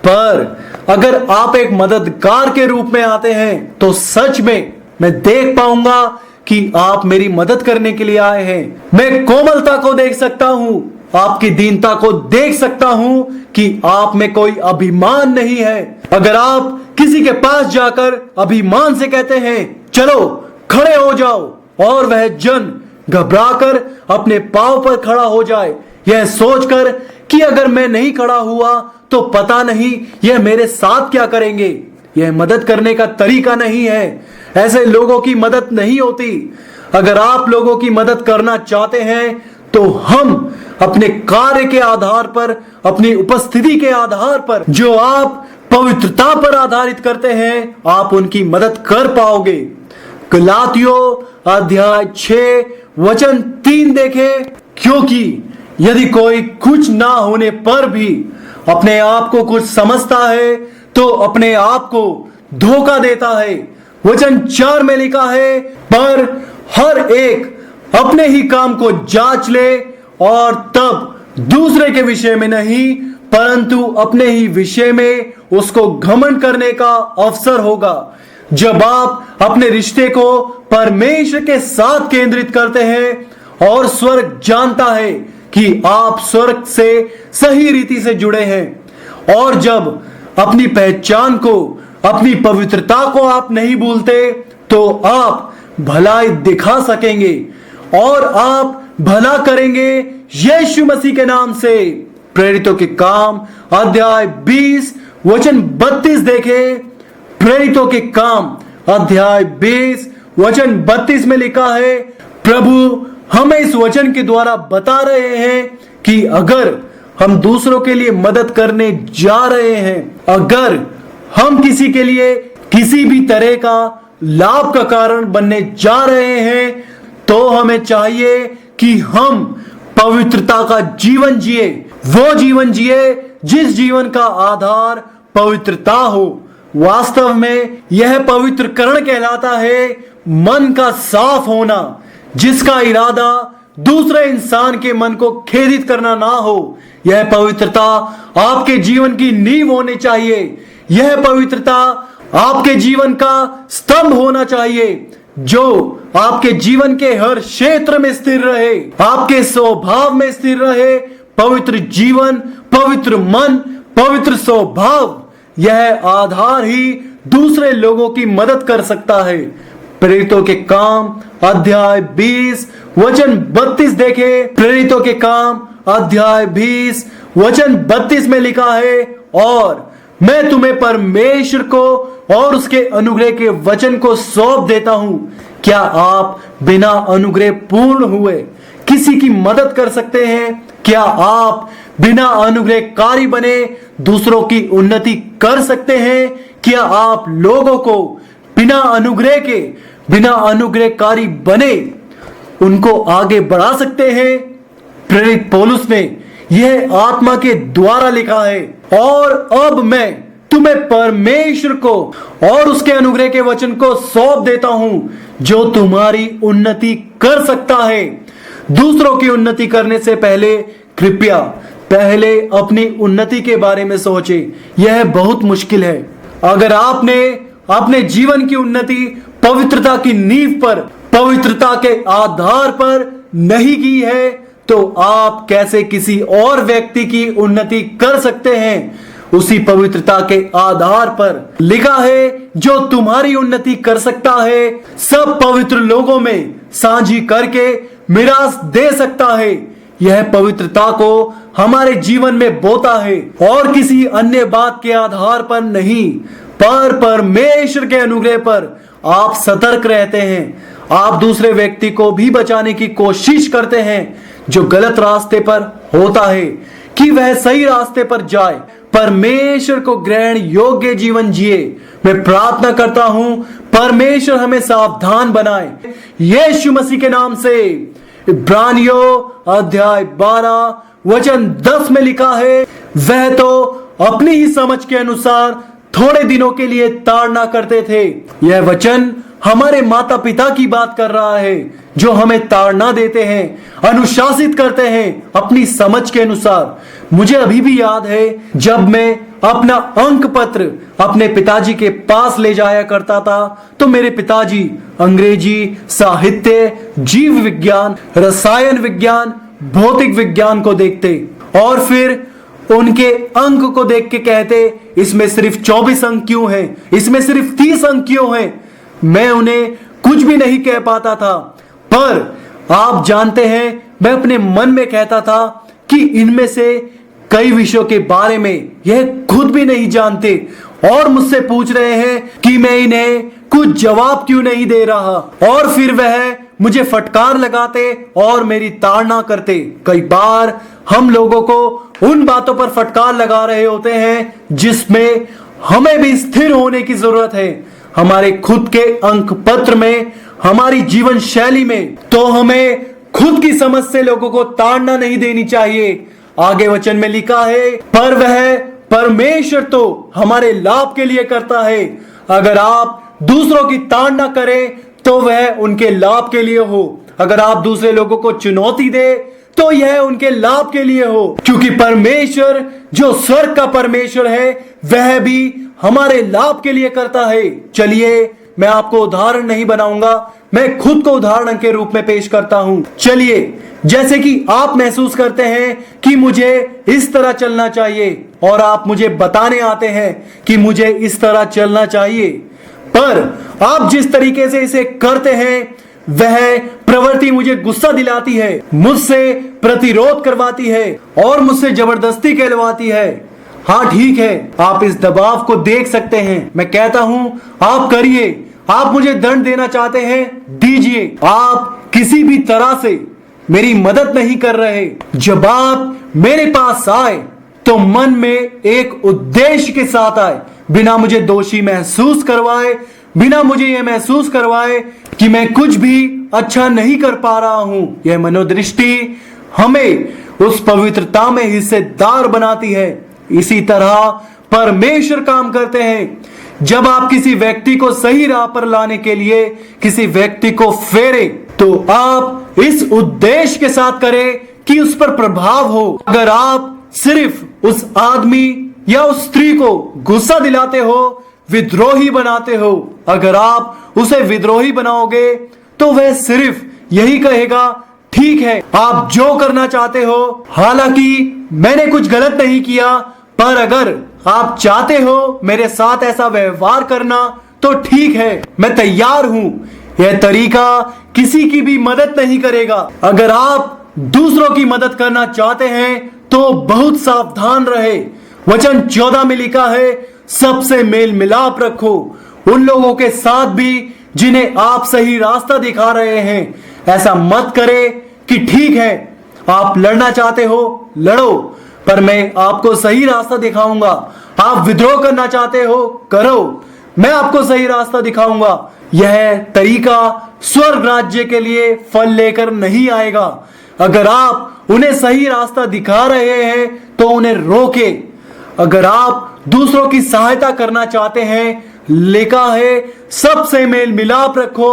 पर अगर आप एक मददगार के रूप में आते हैं तो सच में मैं देख पाऊंगा कि आप मेरी मदद करने के लिए आए हैं। मैं कोमलता को देख सकता हूं, आपकी दीनता को देख सकता हूं कि आप में कोई अभिमान नहीं है। अगर आप किसी के पास जाकर अभिमान से कहते हैं चलो खड़े हो जाओ, और वह जन घबराकर अपने पांव पर खड़ा हो जाए, यह सोचकर कि अगर मैं नहीं खड़ा हुआ तो पता नहीं यह मेरे साथ क्या करेंगे, यह मदद करने का तरीका नहीं है। ऐसे लोगों की मदद नहीं होती। अगर आप लोगों की मदद करना चाहते हैं तो हम अपने कार्य के आधार पर, अपनी उपस्थिति के आधार पर, जो आप पवित्रता पर आधारित करते हैं, आप उनकी मदद कर पाओगे। गलातियों अध्याय 6 वचन 3 देखें, क्योंकि यदि कोई कुछ ना होने पर भी अपने आप को कुछ समझता है तो अपने आप को धोखा देता है। वचन 4 में लिखा है, पर हर एक अपने ही काम को जांच ले और तब दूसरे के विषय में नहीं परंतु अपने ही विषय में उसको घमंड करने का अवसर होगा। जब आप अपने रिश्ते को परमेश्वर के साथ केंद्रित करते हैं और स्वर्ग जानता है कि आप स्वर्ग से सही रीति से जुड़े हैं, और जब अपनी पहचान को, अपनी पवित्रता को आप नहीं भूलते, तो आप भलाई दिखा सकेंगे और आप भला करेंगे यीशु मसीह के नाम से। प्रेरितों के काम अध्याय 20 वचन 32 देखें। प्रेरितों के काम अध्याय 20 वचन 32 में लिखा है, प्रभु हमें इस वचन के द्वारा बता रहे हैं कि अगर हम दूसरों के लिए मदद करने जा रहे हैं, अगर हम किसी के लिए किसी भी तरह का लाभ का कारण बनने जा रहे हैं, तो हमें चाहिए कि हम पवित्रता का जीवन जिए, वो जीवन जिए जिस जीवन का आधार पवित्रता हो। वास्तव में यह पवित्रकरण कहलाता है मन का साफ होना, जिसका इरादा दूसरे इंसान के मन को खेदित करना ना हो। यह पवित्रता आपके जीवन की नींव होनी चाहिए। यह पवित्रता आपके जीवन का स्तंभ होना चाहिए, जो आपके जीवन के हर क्षेत्र में स्थिर रहे, आपके स्वभाव में स्थिर रहे। पवित्र जीवन, पवित्र मन, पवित्र स्वभाव, यह आधार ही दूसरे लोगों की मदद कर सकता है। प्रेरितों के काम अध्याय 20 वचन 32 देखे। प्रेरितों के काम अध्याय 20 वचन 32 में लिखा है, और मैं तुम्हें परमेश्वर को और उसके अनुग्रह के वचन को सौंप देता हूं। क्या आप बिना अनुग्रह पूर्ण हुए किसी की मदद कर सकते हैं? क्या आप बिना अनुग्रहकारी बने दूसरों की उन्नति कर सकते हैं? क्या आप लोगों को बिना अनुग्रह के, बिना अनुग्रहकारी बने उनको आगे बढ़ा सकते हैं? प्रेरित पौलुस ने यह आत्मा के द्वारा लिखा है, और अब मैं तुम्हें परमेश्वर को और उसके अनुग्रह के वचन को सौंप देता हूं, जो तुम्हारी उन्नति कर सकता है। दूसरों की उन्नति करने से पहले कृपया पहले अपनी उन्नति के बारे में सोचे। यह बहुत मुश्किल है। अगर आपने अपने जीवन की उन्नति पवित्रता की नींव पर, पवित्रता के आधार पर नहीं की है, तो आप कैसे किसी और व्यक्ति की उन्नति कर सकते हैं? उसी पवित्रता के आधार पर लिखा है, जो तुम्हारी उन्नति कर सकता है, सब पवित्र लोगों में साझी करके मिरास दे सकता है। यह पवित्रता को हमारे जीवन में बोता है, और किसी अन्य बात के आधार पर नहीं, पर परमेश्वर के अनुग्रह पर आप सतर्क रहते हैं। आप दूसरे व्यक्ति को भी बचाने की कोशिश करते हैं जो गलत रास्ते पर होता है, कि वह सही रास्ते पर जाए, परमेश्वर को ग्रहण योग्य जीवन जिए। मैं प्रार्थना करता हूं परमेश्वर हमें सावधान बनाए, यीशु मसीह के नाम से। इब्रानियों अध्याय 12 वचन 10 में लिखा है, वह तो अपनी ही समझ के अनुसार थोड़े दिनों के लिए ताड़ना करते थे। यह वचन हमारे माता पिता की बात कर रहा है, जो हमें ताड़ना देते हैं, अनुशासित करते हैं अपनी समझ के अनुसार। मुझे अभी भी याद है, जब मैं अपना अंक पत्र अपने पिताजी के पास ले जाया करता था, तो मेरे पिताजी अंग्रेजी, साहित्य, जीव विज्ञान, रसायन विज्ञान, भौतिक विज्ञान को देखते, और फिर उनके अंक को देख के कहते, इसमें सिर्फ 24 अंक क्यों हैं? इसमें सिर्फ 30 अंक क्यों हैं? मैं उन्हें कुछ भी नहीं कह पाता था, पर आप जानते हैं, मैं अपने मन में कहता था कि इनमें से कई विषयों के बारे में यह खुद भी नहीं जानते, और मुझसे पूछ रहे हैं कि मैं इन्हें कुछ जवाब क्यों नहीं दे रहा। और फिर वह मुझे फटकार लगाते और मेरी ताड़ना करते। कई बार हम लोगों को उन बातों पर फटकार लगा रहे होते हैं जिसमें हमें भी स्थिर होने की जरूरत है, हमारे खुद के अंक पत्र में, हमारी जीवन शैली में। तो हमें खुद की समझ से लोगों को ताड़ना नहीं देनी चाहिए। आगे वचन में लिखा है, पर वह परमेश्वर तो हमारे लाभ के लिए करता है। अगर आप दूसरों की ताड़ना करें तो वह उनके लाभ के लिए हो। अगर आप दूसरे लोगों को चुनौती दे तो यह उनके लाभ के लिए हो, क्योंकि परमेश्वर जो स्वर्ग का परमेश्वर है, वह भी हमारे लाभ के लिए करता है। चलिए, मैं आपको उदाहरण नहीं बनाऊंगा, मैं खुद को उदाहरण के रूप में पेश करता हूं। चलिए, जैसे कि आप महसूस करते हैं कि मुझे इस तरह चलना चाहिए, और आप मुझे बताने आते हैं कि मुझे इस तरह चलना चाहिए, पर आप जिस तरीके से इसे करते हैं, वह प्रवृत्ति मुझे गुस्सा दिलाती है, मुझसे प्रतिरोध करवाती है, और मुझसे जबरदस्ती कहलवाती है। हाँ ठीक है, आप इस दबाव को देख सकते हैं। मैं कहता हूं आप करिए, आप मुझे दंड देना चाहते हैं, दीजिए। आप किसी भी तरह से मेरी मदद नहीं कर रहे। जब आप मेरे पास आए तो मन में एक उद्देश्य के साथ आए, बिना मुझे दोषी महसूस करवाए, बिना मुझे यह महसूस करवाए कि मैं कुछ भी अच्छा नहीं कर पा रहा हूं। यह मनोदृष्टि हमें उस पवित्रता में हिस्सेदार बनाती है। इसी तरह परमेश्वर काम करते हैं। जब आप किसी व्यक्ति को सही राह पर लाने के लिए किसी व्यक्ति को फेरे, तो आप इस उद्देश्य के साथ करें कि उस पर प्रभाव हो। अगर आप सिर्फ उस आदमी या उस स्त्री को गुस्सा दिलाते हो, विद्रोही बनाते हो, अगर आप उसे विद्रोही बनाओगे तो वह सिर्फ यही कहेगा, ठीक है आप जो करना चाहते हो, हालांकि मैंने कुछ गलत नहीं किया, पर अगर आप चाहते हो मेरे साथ ऐसा व्यवहार करना तो ठीक है, मैं तैयार हूं। यह तरीका किसी की भी मदद नहीं करेगा। अगर आप दूसरों की मदद करना चाहते हैं तो बहुत सावधान रहे। वचन 14 में लिखा है, सबसे मेल मिलाप रखो, उन लोगों के साथ भी जिन्हें आप सही रास्ता दिखा रहे हैं। ऐसा मत करें कि ठीक है आप लड़ना चाहते हो लड़ो, पर मैं आपको सही रास्ता दिखाऊंगा। आप विद्रोह करना चाहते हो करो, मैं आपको सही रास्ता दिखाऊंगा। यह तरीका स्वर्ग राज्य के लिए फल लेकर नहीं आएगा। अगर आप उन्हें सही रास्ता दिखा रहे हैं तो उन्हें रोके। अगर आप दूसरों की सहायता करना चाहते हैं, लिखा है सबसे मेल मिलाप रखो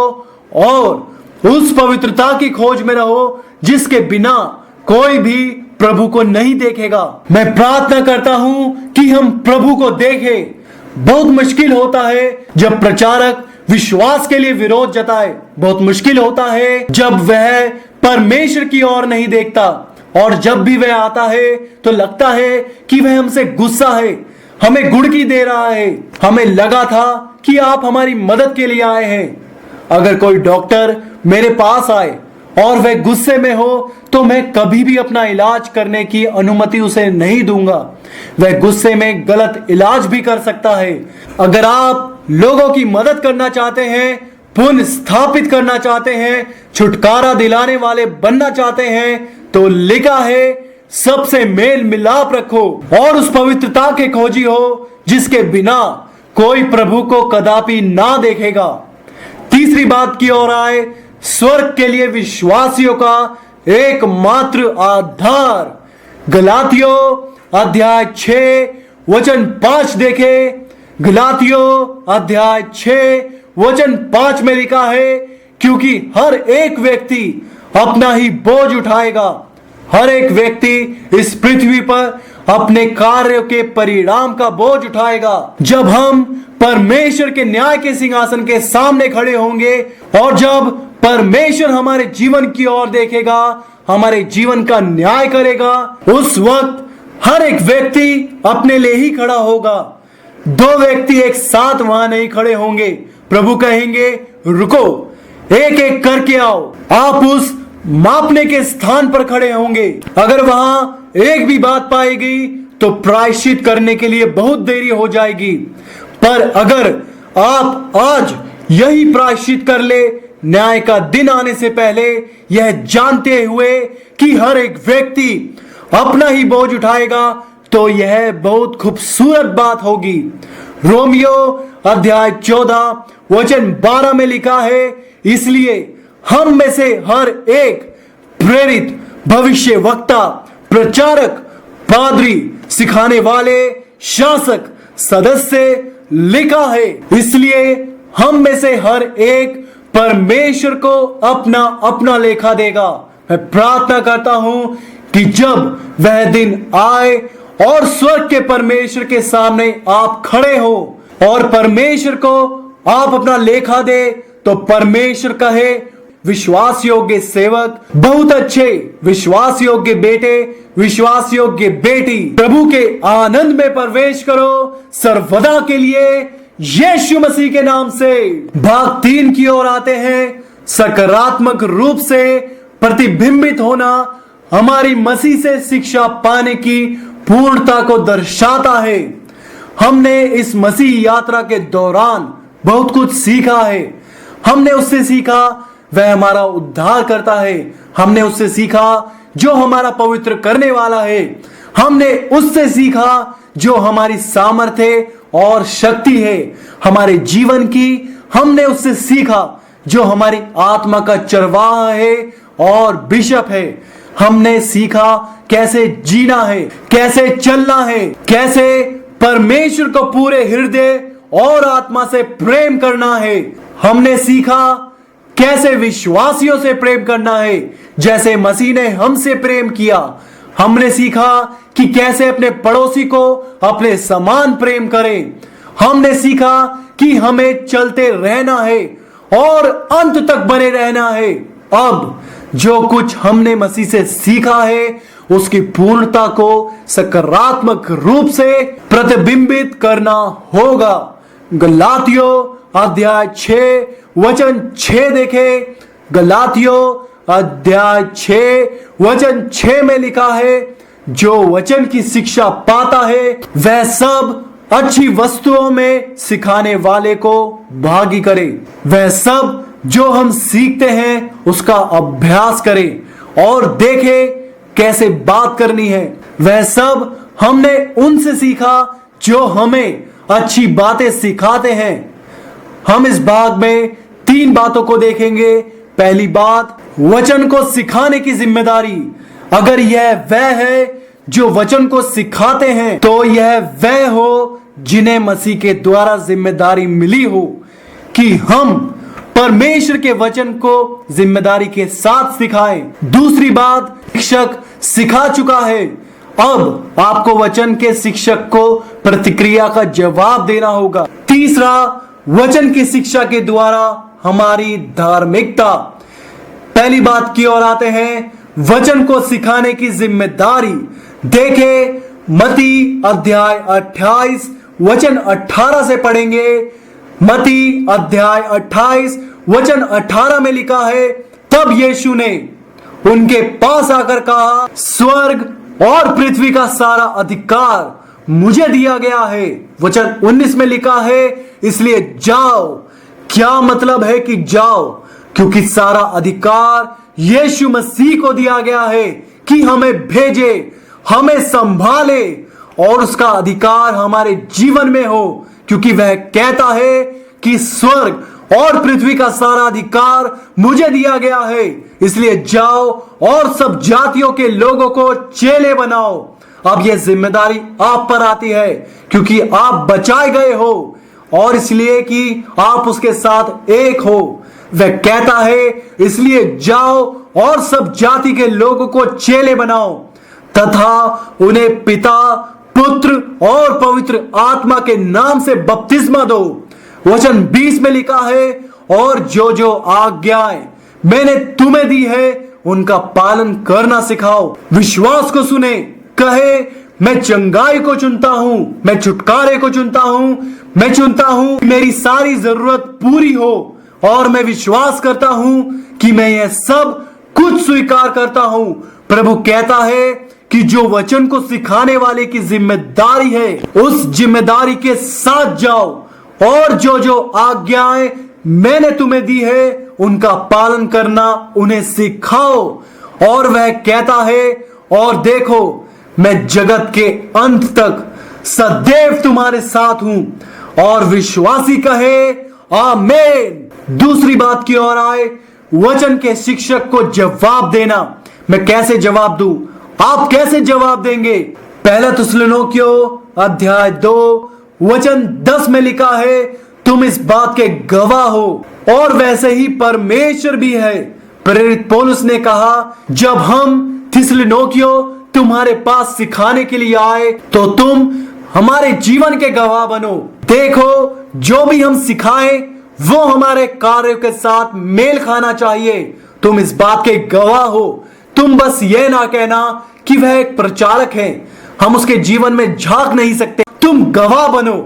और उस पवित्रता की खोज में रहो जिसके बिना कोई भी प्रभु को नहीं देखेगा। मैं प्रार्थना करता हूं कि हम प्रभु को देखें। बहुत मुश्किल होता है जब प्रचारक विश्वास के लिए विरोध जताए। बहुत मुश्किल होता है जब वह परमेश्वर की ओर नहीं देखता, और जब भी वह आता है तो लगता है कि वह हमसे गुस्सा है, हमें गुड़की दे रहा है। हमें लगा था कि आप हमारी मदद के लिए आए हैं। अगर कोई डॉक्टर मेरे पास आए और वह गुस्से में हो तो मैं कभी भी अपना इलाज करने की अनुमति उसे नहीं दूंगा। वह गुस्से में गलत इलाज भी कर सकता है। अगर आप लोगों की मदद करना चाहते हैं, पुनः स्थापित करना चाहते हैं, छुटकारा दिलाने वाले बनना चाहते हैं, तो लिखा है सबसे मेल मिलाप रखो और उस पवित्रता के खोजी हो जिसके बिना कोई प्रभु को कदापि ना देखेगा। तीसरी बात की ओर आए, स्वर्ग के लिए विश्वासियों का एकमात्र आधार। गलातियों अध्याय 6 वचन 5 देखे। गलातियों अध्याय 6 वचन 5 में लिखा है, क्योंकि हर एक व्यक्ति अपना ही बोझ उठाएगा। हर एक व्यक्ति इस पृथ्वी पर अपने कार्यों के परिणाम का बोझ उठाएगा। जब हम परमेश्वर के न्याय के सिंहासन के सामने खड़े होंगे और जब परमेश्वर हमारे जीवन की ओर देखेगा, हमारे जीवन का न्याय करेगा, उस वक्त हर एक व्यक्ति अपने लिए ही खड़ा होगा। दो व्यक्ति एक साथ वहां नहीं खड़े होंगे। प्रभु कहेंगे रुको, एक एक करके आओ। आप उस मापने के स्थान पर खड़े होंगे। अगर वहां एक भी बात पाएगी तो प्रायश्चित करने के लिए बहुत देरी हो जाएगी। पर अगर आप आज यही प्रायश्चित कर ले, न्याय का दिन आने से पहले, यह जानते हुए कि हर एक व्यक्ति अपना ही बोझ उठाएगा, तो यह बहुत खूबसूरत बात होगी। रोमियो अध्याय 14 वचन 12 में लिखा है, इसलिए हम में से हर एक प्रेरित, भविष्य वक्ता, प्रचारक, पादरी, सिखाने वाले, शासक, सदस्य, लिखा है इसलिए हम में से हर एक परमेश्वर को अपना अपना लेखा देगा। मैं प्रार्थना करता हूं कि जब वह दिन आए और स्वर्ग के परमेश्वर के सामने आप खड़े हो और परमेश्वर को आप अपना लेखा दे, तो परमेश्वर कहे, विश्वास योग्य सेवक, बहुत अच्छे विश्वास योग्य बेटे, विश्वास योग्य बेटी, प्रभु के आनंद में प्रवेश करो सर्वदा के लिए यीशु मसीह के नाम से। भाग 3 की ओर आते हैं। सकारात्मक रूप से प्रतिबिंबित होना हमारी मसीह से शिक्षा पाने की पूर्णता को दर्शाता है। हमने इस मसीह यात्रा के दौरान बहुत कुछ सीखा है। हमने उससे सीखा वह हमारा उद्धार करता है। हमने उससे सीखा जो हमारा पवित्र करने वाला है। हमने उससे सीखा जो हमारी सामर्थ्य और शक्ति है हमारे जीवन की। हमने उससे सीखा जो हमारी आत्मा का चरवाहा है और बिशप है। हमने सीखा कैसे जीना है, कैसे चलना है, कैसे परमेश्वर को पूरे हृदय और आत्मा से प्रेम करना है। हमने सीखा कैसे विश्वासियों से प्रेम करना है जैसे मसीह ने हमसे प्रेम किया। हमने सीखा कि कैसे अपने पड़ोसी को अपने समान प्रेम करें। हमने सीखा कि हमें चलते रहना है और अंत तक बने रहना है। अब जो कुछ हमने मसीह से सीखा है उसकी पूर्णता को सकारात्मक रूप से प्रतिबिंबित करना होगा। गलातियों अध्याय 6 वचन 6 देखे। गलातियों अध्याय 6 वचन 6 में लिखा है, जो वचन की शिक्षा पाता है वह सब अच्छी वस्तुओं में सिखाने वाले को भागी करे। वह सब जो हम सीखते हैं उसका अभ्यास करें और देखे कैसे बात करनी है। वह सब हमने उनसे सीखा जो हमें अच्छी बातें सिखाते हैं। हम इस भाग में 3 बातों को देखेंगे। पहली बात, वचन को सिखाने की जिम्मेदारी। अगर यह वह है जो वचन को सिखाते हैं तो यह वह हो जिन्हें मसीह के द्वारा जिम्मेदारी मिली हो कि हम परमेश्वर के वचन को जिम्मेदारी के साथ सिखाएं। दूसरी बात, शिक्षक सिखा चुका है। अब आपको वचन के शिक्षक को प्रतिक्रिया का जवाब देना होगा। तीसरा, वचन की शिक्षा के द्वारा हमारी धार्मिकता। पहली बात की ओर आते हैं, वचन को सिखाने की जिम्मेदारी। देखे मत्ती अध्याय 28 वचन 18 से पढ़ेंगे। मत्ती अध्याय 28 वचन 18 में लिखा है, तब यीशु ने उनके पास आकर कहा, स्वर्ग और पृथ्वी का सारा अधिकार मुझे दिया गया है। वचन 19 में लिखा है, इसलिए जाओ। क्या मतलब है कि जाओ? क्योंकि सारा अधिकार यीशु मसीह को दिया गया है कि हमें भेजे, हमें संभाले और उसका अधिकार हमारे जीवन में हो। क्योंकि वह कहता है कि स्वर्ग और पृथ्वी का सारा अधिकार मुझे दिया गया है, इसलिए जाओ और सब जातियों के लोगों को चेले बनाओ। अब यह जिम्मेदारी आप पर आती है क्योंकि आप बचाए गए हो और इसलिए कि आप उसके साथ एक हो। वह कहता है, इसलिए जाओ और सब जाति के लोगों को चेले बनाओ तथा उन्हें पिता, पुत्र और पवित्र आत्मा के नाम से बपतिस्मा दो। वचन 20 में लिखा है, और जो जो आज्ञाएं मैंने तुम्हें दी है उनका पालन करना सिखाओ। विश्वास को सुने, कहे, मैं चंगाई को चुनता हूं, मैं छुटकारे को चुनता हूं, मैं चुनता हूं मेरी सारी जरूरत पूरी हो और मैं विश्वास करता हूं कि मैं यह सब कुछ स्वीकार करता हूं। प्रभु कहता है कि जो वचन को सिखाने वाले की जिम्मेदारी है उस जिम्मेदारी के साथ जाओ और जो जो आज्ञाएं मैंने तुम्हें दी है उनका पालन करना उन्हें सिखाओ। और वह कहता है, और देखो मैं जगत के अंत तक सदैव तुम्हारे साथ हूं। और विश्वासी कहे आमीन। दूसरी बात की ओर आए, वचन के शिक्षक को जवाब देना। मैं कैसे जवाब दूं? आप कैसे जवाब देंगे? पहला थिस्सलुनीकियों अध्याय 2 वचन 10 में लिखा है, तुम इस बात के गवाह हो और वैसे ही परमेश्वर भी है। प्रेरित पौलुस ने कहा, जब हम थिस्सलुनीकियों तुम्हारे पास सिखाने के लिए आए तो तुम हमारे जीवन के गवाह बनो। देखो जो भी हम सिखाएं वो हमारे कार्यों के साथ मेल खाना चाहिए। तुम इस बात के गवाह हो। तुम बस यह ना कहना कि वह एक प्रचारक है, हम उसके जीवन में झांक नहीं सकते। तुम गवाह बनो।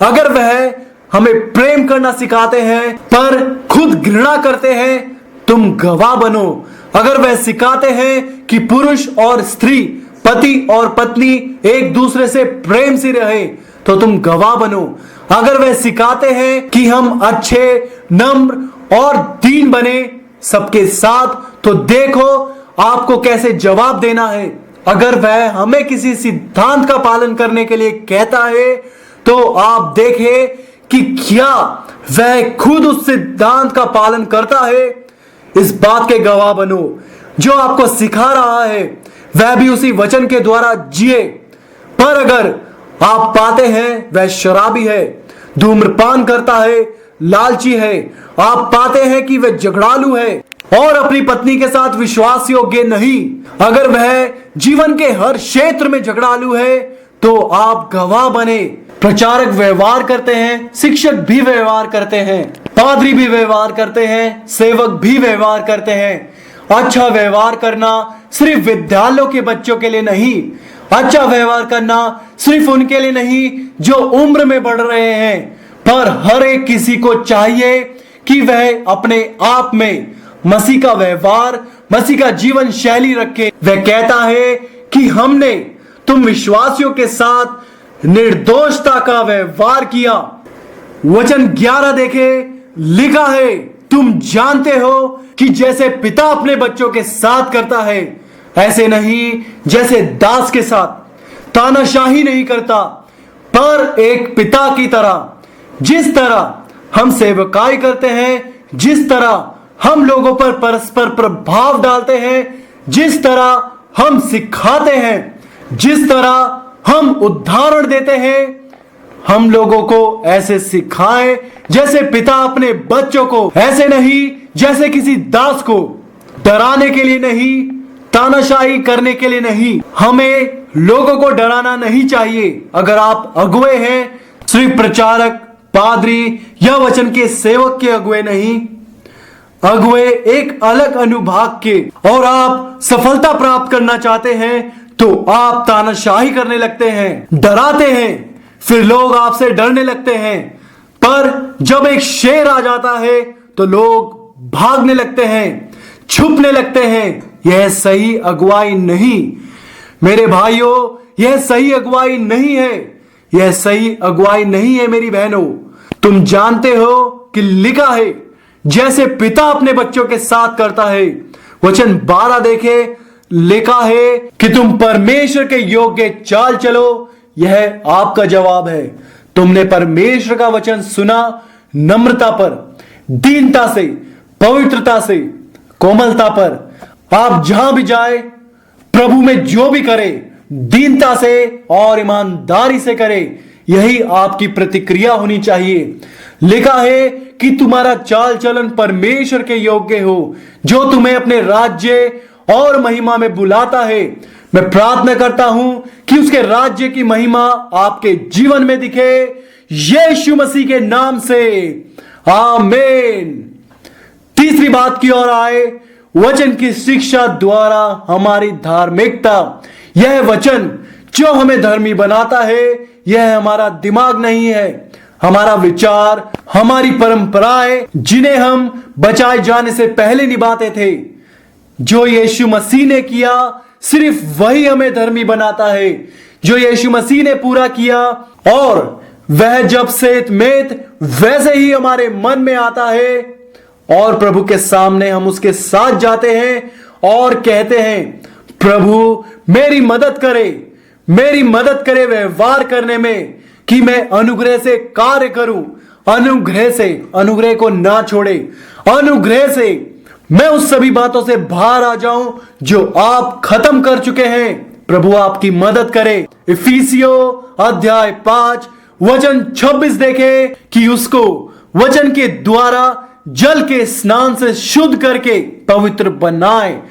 अगर वह हमें प्रेम करना सिखाते हैं पर खुद घृणा करते हैं, तुम गवाह बनो। अगर वह सिखाते हैं कि पुरुष और स्त्री, पति और पत्नी एक दूसरे से प्रेम से रहे, तो तुम गवाह बनो। अगर वह सिखाते हैं कि हम अच्छे, नम्र और दीन बने सबके साथ, तो देखो आपको कैसे जवाब देना है। अगर वह हमें किसी सिद्धांत का पालन करने के लिए कहता है, तो आप देखें कि क्या वह खुद उस सिद्धांत का पालन करता है। इस बात के गवाह बनो, जो आपको सिखा रहा है वह भी उसी वचन के द्वारा जिए। पर अगर आप पाते हैं वह शराबी है, धूम्रपान करता है, लालची है, आप पाते हैं कि वह झगड़ालू है और अपनी पत्नी के साथ विश्वास योग्य नहीं, अगर वह जीवन के हर क्षेत्र में झगड़ालू है, तो आप गवाह बने। प्रचारक व्यवहार करते हैं, शिक्षक भी व्यवहार करते हैं, पादरी भी व्यवहार करते हैं, सेवक भी व्यवहार करते हैं। अच्छा व्यवहार करना सिर्फ विद्यालयों के बच्चों के लिए नहीं, अच्छा व्यवहार करना सिर्फ उनके लिए नहीं जो उम्र में बढ़ रहे हैं, पर हर एक किसी को चाहिए कि वह अपने आप में मसीह का व्यवहार, मसीह का जीवन शैली रखे। वह कहता है कि हमने तुम विश्वासियों के साथ निर्दोषता का व्यवहार किया। वचन 11 देखे, लिखा है, तुम जानते हो कि जैसे पिता अपने बच्चों के साथ करता है, ऐसे नहीं जैसे दास के साथ, तानाशाही नहीं करता, पर एक पिता की तरह। जिस तरह हम सेवकाई करते हैं, जिस तरह हम लोगों पर परस्पर प्रभाव डालते हैं, जिस तरह हम सिखाते हैं, जिस तरह हम उदाहरण देते हैं, हम लोगों को ऐसे सिखाएं जैसे पिता अपने बच्चों को, ऐसे नहीं जैसे किसी दास को। डराने के लिए नहीं, तानाशाही करने के लिए नहीं, हमें लोगों को डराना नहीं चाहिए। अगर आप अगुए हैं, सिर्फ प्रचारक, पादरी या वचन के सेवक के अगुए नहीं, अगुए एक अलग अनुभाग के, और आप सफलता प्राप्त करना चाहते हैं, तो आप तानाशाही करने लगते हैं, डराते हैं, फिर लोग आपसे डरने लगते हैं। पर जब एक शेर आ जाता है तो लोग भागने लगते हैं, छुपने लगते हैं। यह सही अगुवाई नहीं मेरे भाइयों, यह सही अगुवाई नहीं है, यह सही अगुवाई नहीं है मेरी बहनों। तुम जानते हो कि लिखा है, जैसे पिता अपने बच्चों के साथ करता है। वचन 12 देखे, लिखा है कि तुम परमेश्वर के योग्य चाल चलो। यह आपका जवाब है। तुमने परमेश्वर का वचन सुना नम्रता पर, दीनता से, पवित्रता से, कोमलता पर। आप जहां भी जाए, प्रभु में जो भी करे, दीनता से और ईमानदारी से करे। यही आपकी प्रतिक्रिया होनी चाहिए। लिखा है कि तुम्हारा चाल चलन परमेश्वर के योग्य हो, जो तुम्हें अपने राज्य और महिमा में बुलाता है। मैं प्रार्थना करता हूं कि उसके राज्य की महिमा आपके जीवन में दिखे, यीशु मसीह के नाम से, आमीन। तीसरी बात की ओर आए, वचन की शिक्षा द्वारा हमारी धार्मिकता। यह वचन जो हमें धर्मी बनाता है, यह हमारा दिमाग नहीं है, हमारा विचार, हमारी परंपराएं, जिन्हें हम बचाए जाने से पहले निभाते थे। जो यीशु मसीह ने किया, सिर्फ वही हमें धर्मी बनाता है। जो यीशु मसीह ने पूरा किया, और वह जब सेतमेत वैसे ही हमारे मन में आता है, और प्रभु के सामने हम उसके साथ जाते हैं और कहते हैं, प्रभु मेरी मदद करे, मेरी मदद करे व्यवहार करने में, कि मैं अनुग्रह से कार्य करूं, अनुग्रह से, अनुग्रह को ना छोड़े, अनुग्रह से मैं उस सभी बातों से बाहर आ जाऊं जो आप खत्म कर चुके हैं। प्रभु आपकी मदद करे। इफिसियों अध्याय 5 वचन 26 देखे कि उसको वचन के द्वारा जल के स्नान से शुद्ध करके पवित्र बनाए।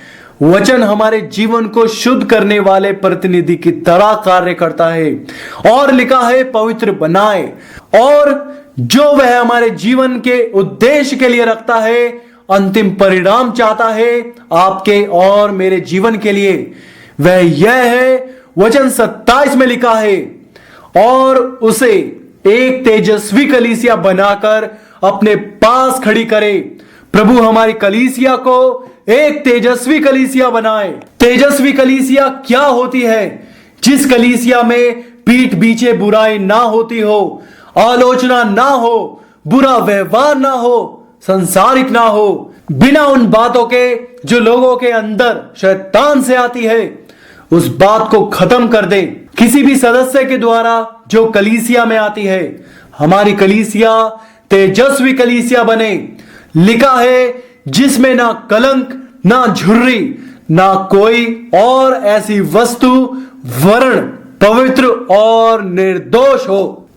वचन हमारे जीवन को शुद्ध करने वाले प्रतिनिधि की तरह कार्य करता है। और लिखा है पवित्र बनाए, और जो वह हमारे जीवन के उद्देश्य के लिए रखता है, अंतिम परिणाम चाहता है आपके और मेरे जीवन के लिए, वह यह है। वचन 27 में लिखा है, और उसे एक तेजस्वी कलीसिया बनाकर अपने पास खड़ी करे। प्रभु हमारी कलीसिया को एक तेजस्वी कलीसिया बनाए। तेजस्वी कलीसिया क्या होती है? जिस कलीसिया में पीठ पीछे बुराई ना होती हो, आलोचना ना हो, बुरा व्यवहार ना हो, संसारिक ना हो, बिना उन बातों के जो लोगों के अंदर शैतान से आती है, उस बात को खत्म कर दे। किसी भी सदस्य के द्वारा जो कलीसिया में आती है, हमारी कलीसिया तेजस्वी कलीसिया बने। लिखा है जिसमें ना कलंक, ना झुर्री, ना कोई और ऐसी वस्तु, वर्ण पवित्र और निर्दोष हो।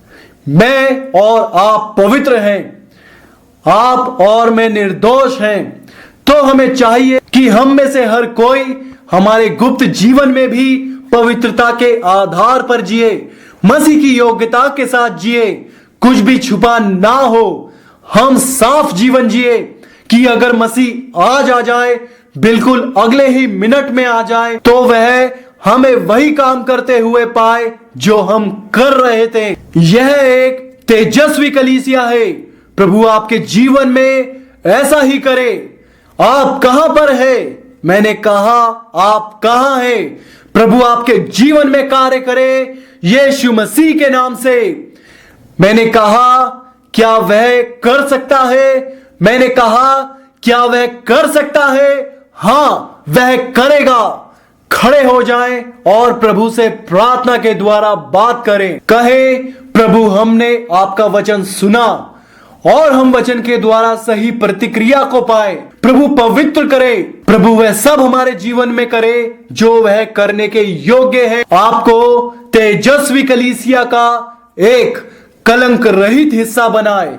मैं और आप पवित्र हैं, आप और मैं निर्दोष हैं। तो हमें चाहिए कि हम में से हर कोई हमारे गुप्त जीवन में भी पवित्रता के आधार पर जिए, मसीह की योग्यता के साथ जिए, कुछ भी छुपा ना हो। हम साफ जीवन जिए कि अगर मसीह आज आ जाए, बिल्कुल अगले ही मिनट में आ जाए, तो वह हमें वही काम करते हुए पाए जो हम कर रहे थे। यह एक तेजस्वी कलीसिया है। प्रभु आपके जीवन में ऐसा ही करे। आप कहां पर है? मैंने कहा आप कहां हैं? प्रभु आपके जीवन में कार्य करे यीशु मसीह के नाम से। मैंने कहा क्या वह कर सकता है? मैंने कहा क्या वह कर सकता है? हां, वह करेगा। खड़े हो जाएं और प्रभु से प्रार्थना के द्वारा बात करें। कहे प्रभु हमने आपका वचन सुना और हम वचन के द्वारा सही प्रतिक्रिया को पाए। प्रभु पवित्र करे। प्रभु वह सब हमारे जीवन में करे जो वह करने के योग्य है। आपको तेजस्वी कलीसिया का एक कलंक रहित हिस्सा बनाए।